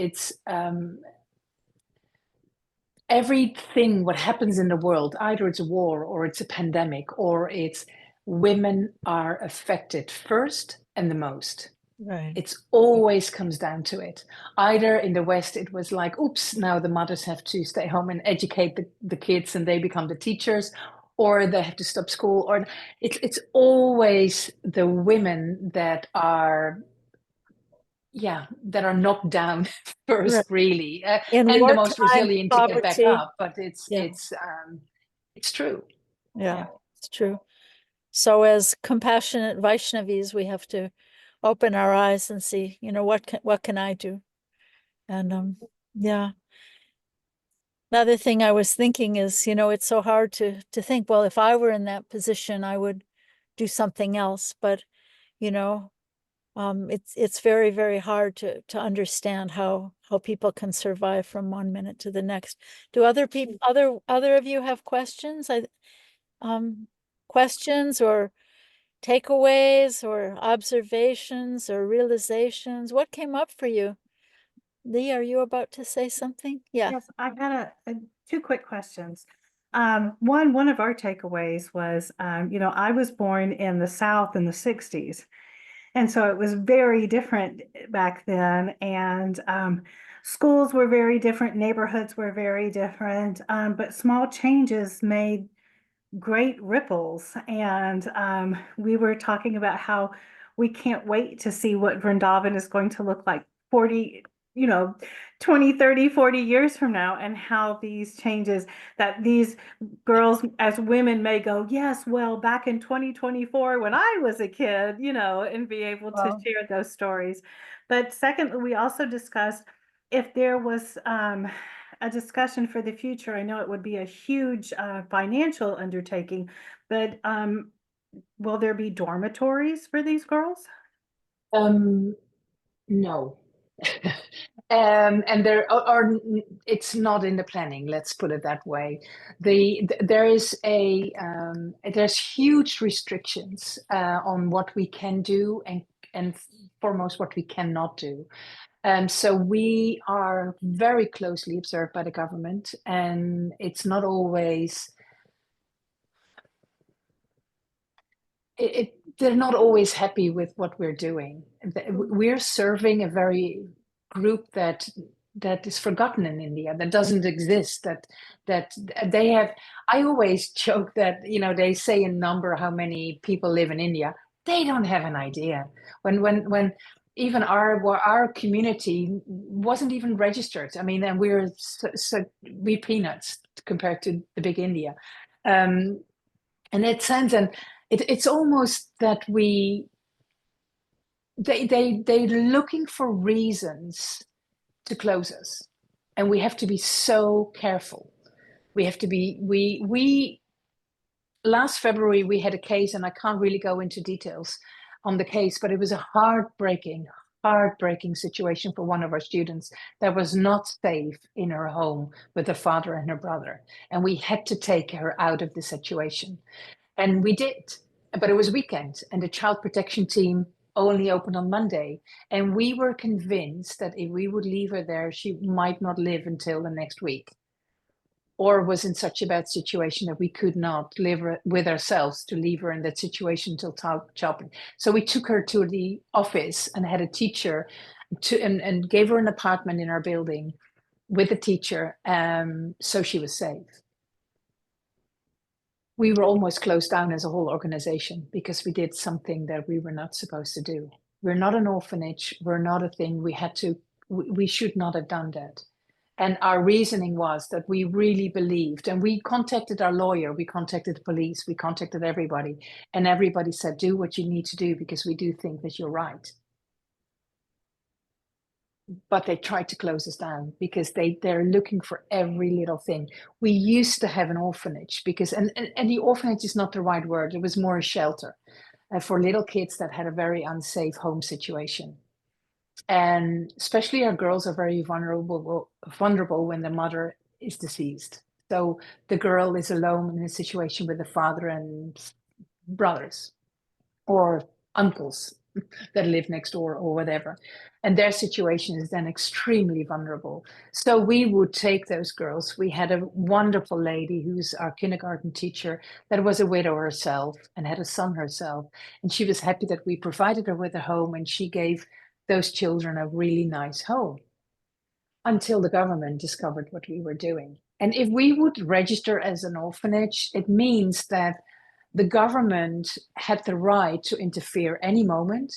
everything what happens in the world, either it's a war or it's a pandemic or it's women are affected first and the most. Right. It's always comes down to it. Either in the West, it was like, oops, now the mothers have to stay home and educate the kids and they become the teachers, or they have to stop school, or it's always the women that are knocked down first, Right. really, In and the most wartime resilient to get back poverty. up. But it's true. Yeah, it's true. So as compassionate Vaishnavis, we have to open our eyes and see, you know, what can I do? And yeah. Another thing I was thinking is, you know, it's so hard to think, well, if I were in that position, I would do something else. But, you know, it's very, very hard to understand how people can survive from one minute to the next. Do other people, other of you have questions? Questions or takeaways or observations or realizations? What came up for you? Lee, are you about to say something? Yeah. Yes, I've got two quick questions. One of our takeaways was, you know, I was born in the South in the 60s. And so it was very different back then. And schools were very different, neighborhoods were very different, but small changes made great ripples. And we were talking about how we can't wait to see what Vrindavan is going to look like 40, 20, 30, 40 years from now, and how these changes, that these girls as women may go, yes, well, back in 2024 when I was a kid, and be able to share those stories. But secondly, we also discussed if there was a discussion for the future. I know it would be a huge financial undertaking, but will there be dormitories for these girls? No. And there are, it's not in the planning, let's put it that way. There's huge restrictions on what we can do and foremost what we cannot do. So we are very closely observed by the government, and it's not always they're not always happy with what we're doing. We're serving a very group that is forgotten in India, that doesn't exist, that they have. I always joke that, they say a number how many people live in India. They don't have an idea. When even our community wasn't even registered. I mean, and we're peanuts compared to the big India. In that sense, and it's almost that they're looking for reasons to close us, and we have to be so careful. We have to be. We last February we had a case, and I can't really go into details, on the case, but it was a heartbreaking situation for one of our students that was not safe in her home with her father and her brother. And we had to take her out of the situation. And we did, but it was weekend and the child protection team only opened on Monday. And we were convinced that if we would leave her there, she might not live until the next week, or was in such a bad situation that we could not live with ourselves to leave her in that situation until child. So we took her to the office and had a teacher and gave her an apartment in our building with a teacher, so she was safe. We were almost closed down as a whole organization because we did something that we were not supposed to do. We're not an orphanage. We're not a thing. We should not have done that. And our reasoning was that we really believed, and we contacted our lawyer, we contacted the police, we contacted everybody, and everybody said, do what you need to do because we do think that you're right. But they tried to close us down because they're looking for every little thing. We used to have an orphanage because, and the orphanage is not the right word, it was more a shelter for little kids that had a very unsafe home situation. And especially our girls are very vulnerable when the mother is deceased. So the girl is alone in a situation with the father and brothers or uncles that live next door or whatever. And their situation is then extremely vulnerable. So we would take those girls. We had a wonderful lady who's our kindergarten teacher that was a widow herself and had a son herself. And she was happy that we provided her with a home, and she gave those children a really nice home until the government discovered what we were doing. And if we would register as an orphanage, it means that the government had the right to interfere any moment,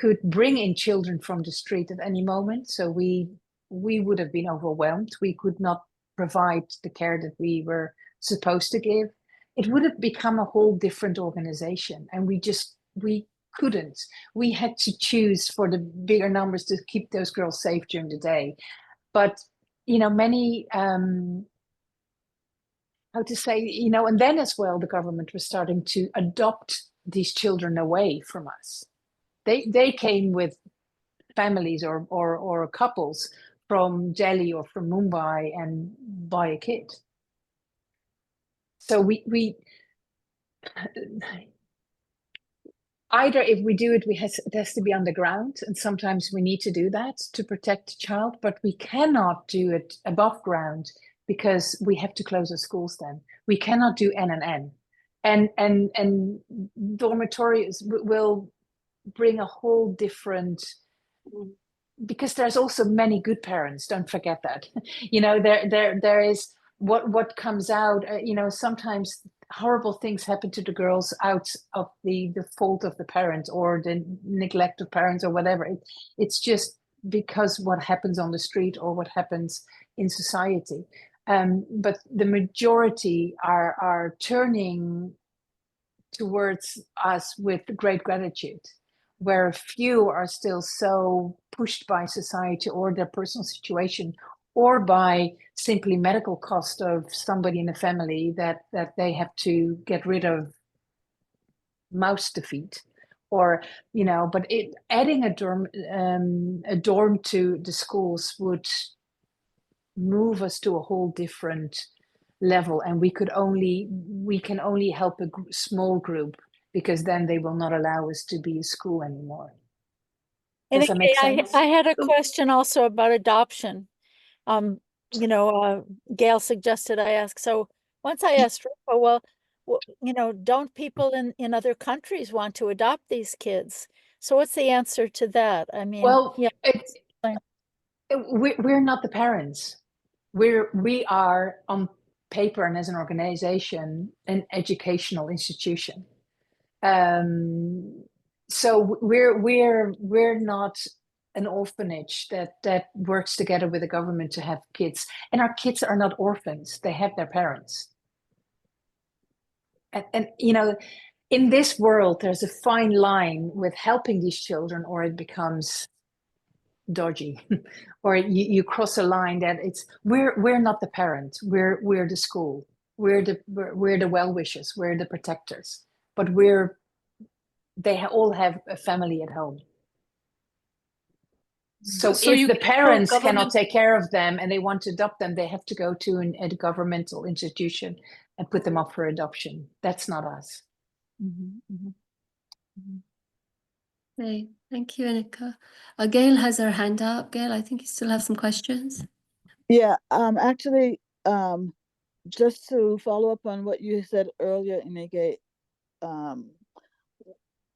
could bring in children from the street at any moment. So we would have been overwhelmed. We could not provide the care that we were supposed to give. It would have become a whole different organization. And we couldn't. We had to choose for the bigger numbers to keep those girls safe during the day. But, many, how to say, and then as well, the government was starting to adopt these children away from us. They came with families or couples from Delhi or from Mumbai and buy a kid. So we either if we do it, it has to be underground, and sometimes we need to do that to protect the child, but we cannot do it above ground because we have to close our schools then. We cannot do N and N. And dormitories will bring a whole different, because there's also many good parents, don't forget that. There is what comes out, sometimes horrible things happen to the girls out of the fault of the parents or the neglect of parents or whatever. It's just because what happens on the street or what happens in society. But the majority are turning towards us with great gratitude, where a few are still so pushed by society or their personal situation or by simply medical cost of somebody in the family that they have to get rid of mouths to feed, or but adding a dorm to the schools would move us to a whole different level, and we can only help a small group, because then they will not allow us to be a school anymore. Does that make sense? I had a question also about adoption. Gail suggested I ask. So once I asked Rupa, well, don't people in other countries want to adopt these kids? So what's the answer to that? I mean, well, we're not the parents. We are on paper and as an organization an educational institution. So we're not an orphanage that works together with the government to have kids, and our kids are not orphans. They have their parents. And in this world, there's a fine line with helping these children, or it becomes dodgy, or you cross a line that we're not the parent. We're the school. We're the well-wishers. We're the protectors. But we're they all have a family at home. So So if you the get no parents cannot government. take care of them and they want to adopt them, they have to go to a governmental institution and put them up for adoption. That's not us. Okay, thank you, Ineke. Gail has her hand up. Gail, I think you still have some questions. Yeah, actually, just to follow up on what you said earlier, Ineke,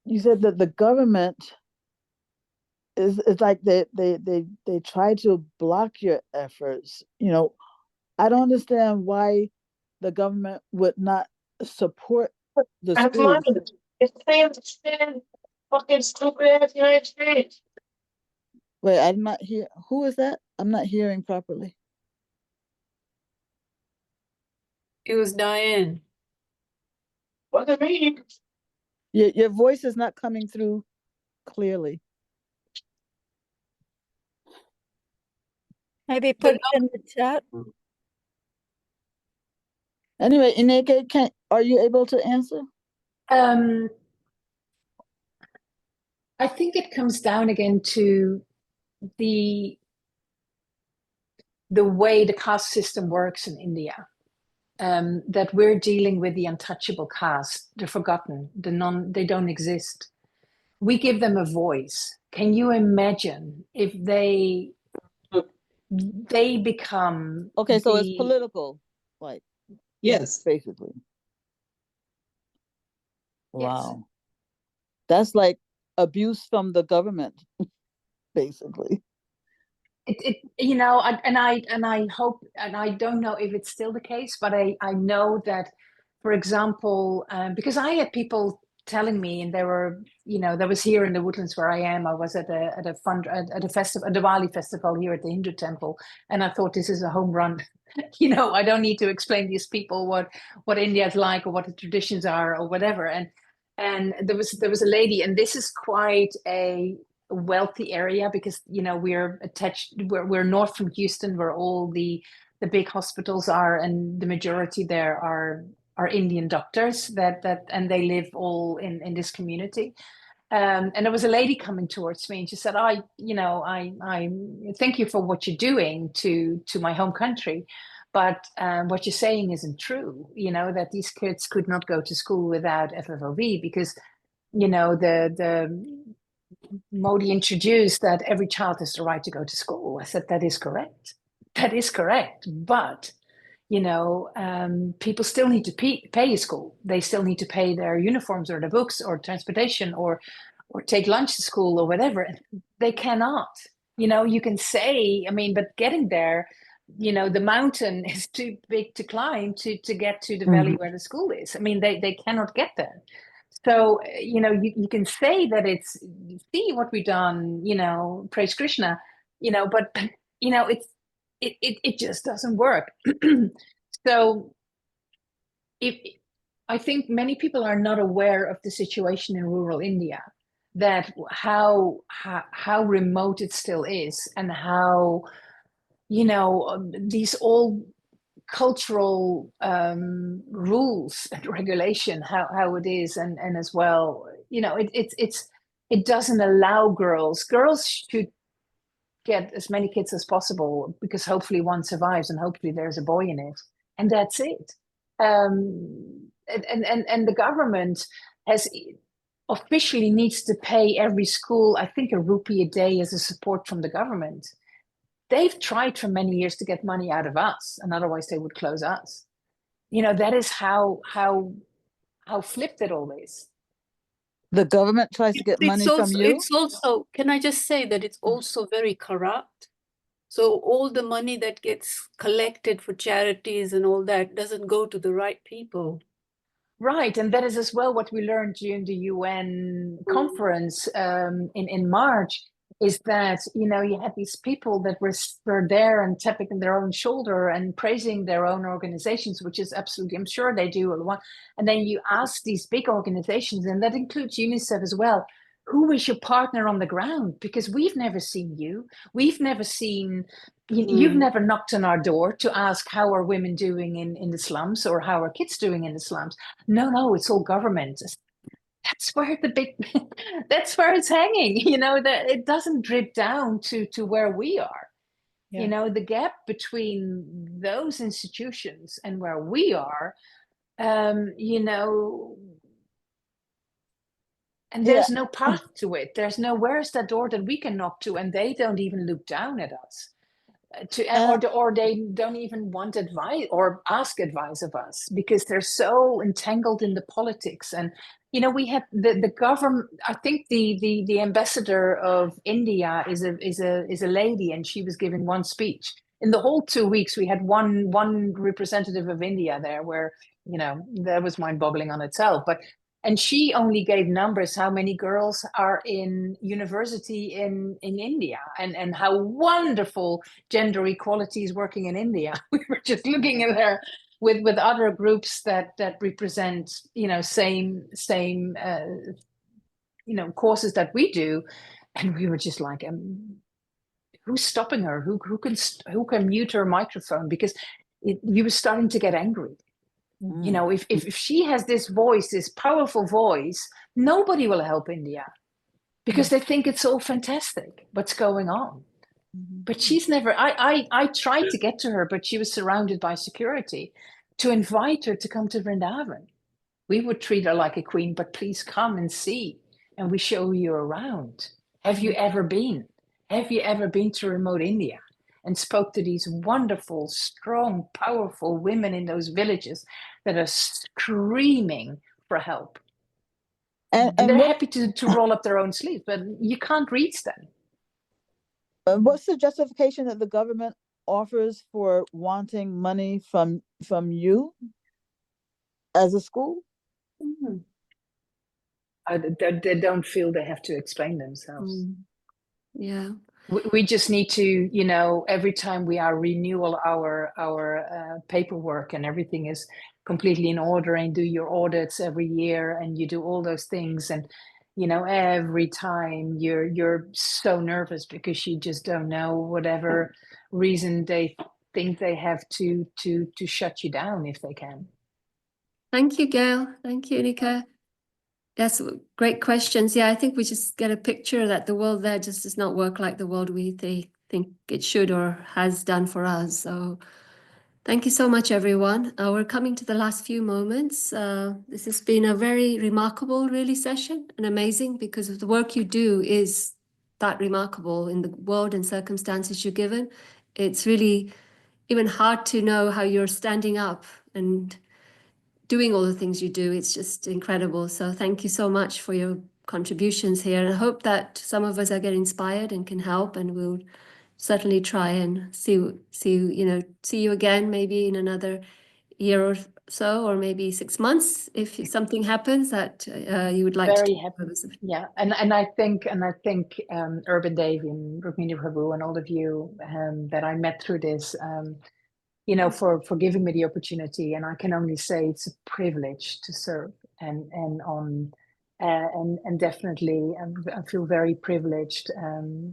you said that the government is like they try to block your efforts. You know, I don't understand why the government would not support the That's schools. money. It's the same fucking stupid ass United States. Wait, I'm not here. Who is that? I'm not hearing properly. It was Diane. Wasn't me. Your voice is not coming through clearly. Maybe put it in the chat. Anyway, Ineke, are you able to answer? I think it comes down again to the way the caste system works in India. That we're dealing with the untouchable caste, the forgotten, they don't exist. We give them a voice. Can you imagine if they become Okay, so it's political, like, yes, basically. Yes. Wow, that's like abuse from the government, basically. You know, and I hope, and I don't know if it's still the case, but I know that, for example, because I had people telling me, and there were, you know, there was here in the Woodlands where I am, I was at a festival, a Diwali festival here at the Hindu temple, and I thought, this is a home run. You know, I don't need to explain these people what India is like or what the traditions are or whatever. And there was a lady, and this is quite a wealthy area because, you know, we're attached, we're north from Houston, where all the big hospitals are, and the majority there are Indian doctors and they live all in this community. And there was a lady coming towards me, and she said, I thank you for what you're doing to my home country, but what you're saying isn't true. You know, that these kids could not go to school without FLLV because, you know, the Modi introduced that every child has the right to go to school. I said, that is correct. That is correct. But, you know, people still need to pay school. They still need to pay their uniforms or their books or transportation or take lunch to school or whatever. They cannot. You know, you can say, I mean, but getting there, you know, the mountain is too big to climb to get to the valley where the school is. I mean, they cannot get there. So, you know, you can say that it's, see what we've done, you know, praise Krishna, you know, but you know, it just doesn't work. So I think many people are not aware of the situation in rural India, that how remote it still is, and how, you know, these old cultural rules and regulation, how it is, and as well, you know, it doesn't allow girls should get as many kids as possible, because hopefully one survives and hopefully there's a boy in it, and that's it. And the government has officially needs to pay every school, I think, ₹1 a day as a support from the government. They've tried for many years to get money out of us, and otherwise they would close us. You know, that is how flipped it all is. The government tries to get money from you? It's also, can I just say that it's also very corrupt? So all the money that gets collected for charities and all that doesn't go to the right people. Right, and that is as well what we learned during the UN conference in March, is that, you know, you had these people that were there and tapping their own shoulder and praising their own organizations, which is absolutely, I'm sure they do. And then you ask these big organizations, and that includes UNICEF as well, who is your partner on the ground? Because we've never seen you. We've never seen, you've never knocked on our door to ask how are women doing in the slums, or how are kids doing in the slums. No, it's all government. that's where the big, that's where it's hanging, you know, that it doesn't drip down to where we are. Yeah. You know, the gap between those institutions and where we are, you know, and there's no path to it. There's no, where's that door that we can knock to, and they don't even look down at us. Or they don't even want advice or ask advice of us because they're so entangled in the politics. And you know, we had the government. I think the ambassador of India is a lady, and she was giving one speech in the whole 2 weeks. We had one representative of India there, where you know that was mind-boggling on itself. And she only gave numbers how many girls are in university in India, and how wonderful gender equality is working in India. We were just looking at her with other groups that represent, you know, same you know, courses that we do, and we were just like, who's stopping her? Who can mute her microphone? Because you were starting to get angry. You know, if she has this voice, this powerful voice, nobody will help India because they think it's all fantastic what's going on. But she's never, I tried to get to her, but she was surrounded by security to invite her to come to Vrindavan. We would treat her like a queen, but please come and see, and we show you around. Have you ever been? Have you ever been to remote India and spoke to these wonderful, strong, powerful women in those villages that are screaming for help? And they're happy to roll up their own sleeves, but you can't reach them. What's the justification that the government offers for wanting money from you as a school? They don't feel they have to explain themselves. Yeah. We just need to, you know, every time we are renewal our paperwork and everything is completely in order, and do your audits every year, and you do all those things, and you know, every time you're so nervous because you just don't know whatever reason they think they have to shut you down if they can. Thank you, Gail. Thank you, Ineke. That's great questions. Yeah, I think we just get a picture that the world there just does not work like the world we think it should or has done for us. So thank you so much, everyone. We're coming to the last few moments. This has been a very remarkable, really, session, and amazing, because the work you do is that remarkable in the world and circumstances you're given. It's really even hard to know how you're standing up and doing all the things you do. It's just incredible. So thank you so much for your contributions here. And I hope that some of us are getting inspired and can help, and we'll certainly try and see you again, maybe in another year or so, or maybe 6 months, if something happens that you would like Very to. happy. Yeah, and I think Urban Devi and Rukmini Prabhu and all of you that I met through this, you know, for giving me the opportunity. And I can only say it's a privilege to serve, and definitely I feel very privileged.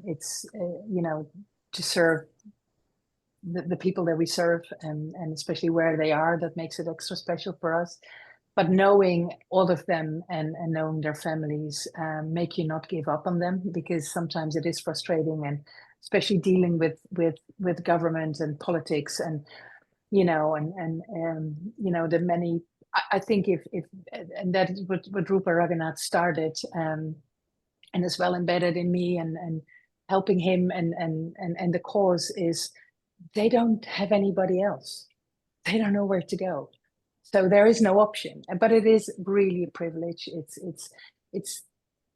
It's you know, to serve the people that we serve, and especially where they are, that makes it extra special for us. But knowing all of them and knowing their families make you not give up on them, because sometimes it is frustrating, and especially dealing with government and politics, and you know, and you know, the many. I think if and that is what Rupa Raghunath started, and is well embedded in me, and helping him, and the cause is, they don't have anybody else. They don't know where to go. So there is no option, but it is really a privilege. It's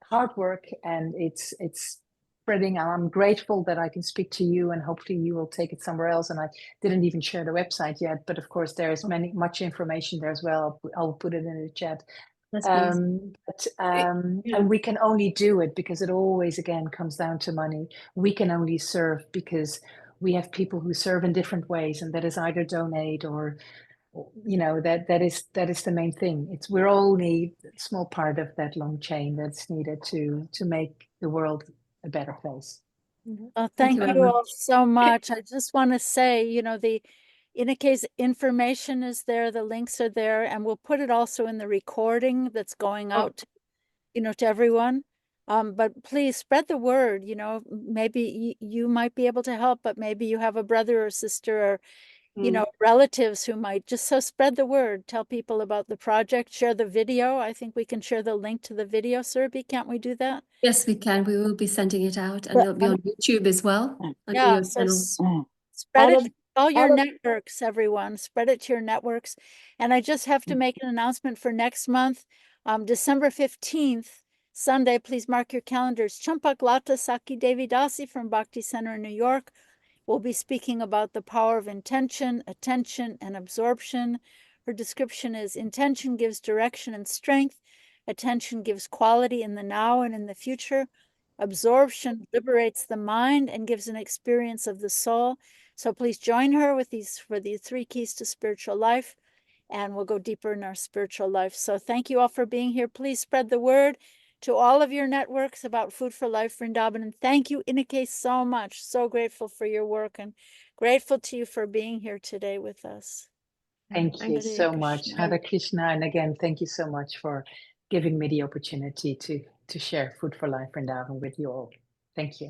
hard work, and it's spreading. I'm grateful that I can speak to you, and hopefully you will take it somewhere else. And I didn't even share the website yet, but of course there is much information there as well. I'll put it in the chat. And we can only do it because it always again comes down to money. We can only serve because we have people who serve in different ways, and that is either donate or, you know, that is the main thing. We're only a small part of that long chain that's needed to make the world a better place. Thank you all so much. I just want to say, you know, the Ineke's information is there, the links are there, and we'll put it also in the recording that's going out to everyone. But please spread the word, maybe you might be able to help, but maybe you have a brother or sister or, relatives who might. Just so spread the word, tell people about the project, share the video. I think we can share the link to the video, Surabhi. Can't we do that? Yes, we can. We will be sending it out, and it'll be on YouTube as well. Yeah, so spread it to all your networks, everyone. Spread it to your networks. And I just have to make an announcement for next month, December 15th, Sunday. Please mark your calendars. Champak Lata Saki Devi Dasi from Bhakti Center in New York will be speaking about the power of intention, attention, and absorption. Her description is: intention gives direction and strength. Attention gives quality in the now and in the future. Absorption liberates the mind and gives an experience of the soul. So please join her for these 3 keys to spiritual life, and we'll go deeper in our spiritual life. So thank you all for being here. Please spread the word to all of your networks about Food for Life Vrindavan. And thank you, Ineke, so much. So grateful for your work and grateful to you for being here today with us. Thank you so much, Hare Krishna. And again, thank you so much for giving me the opportunity to share Food for Life Vrindavan with you all. Thank you.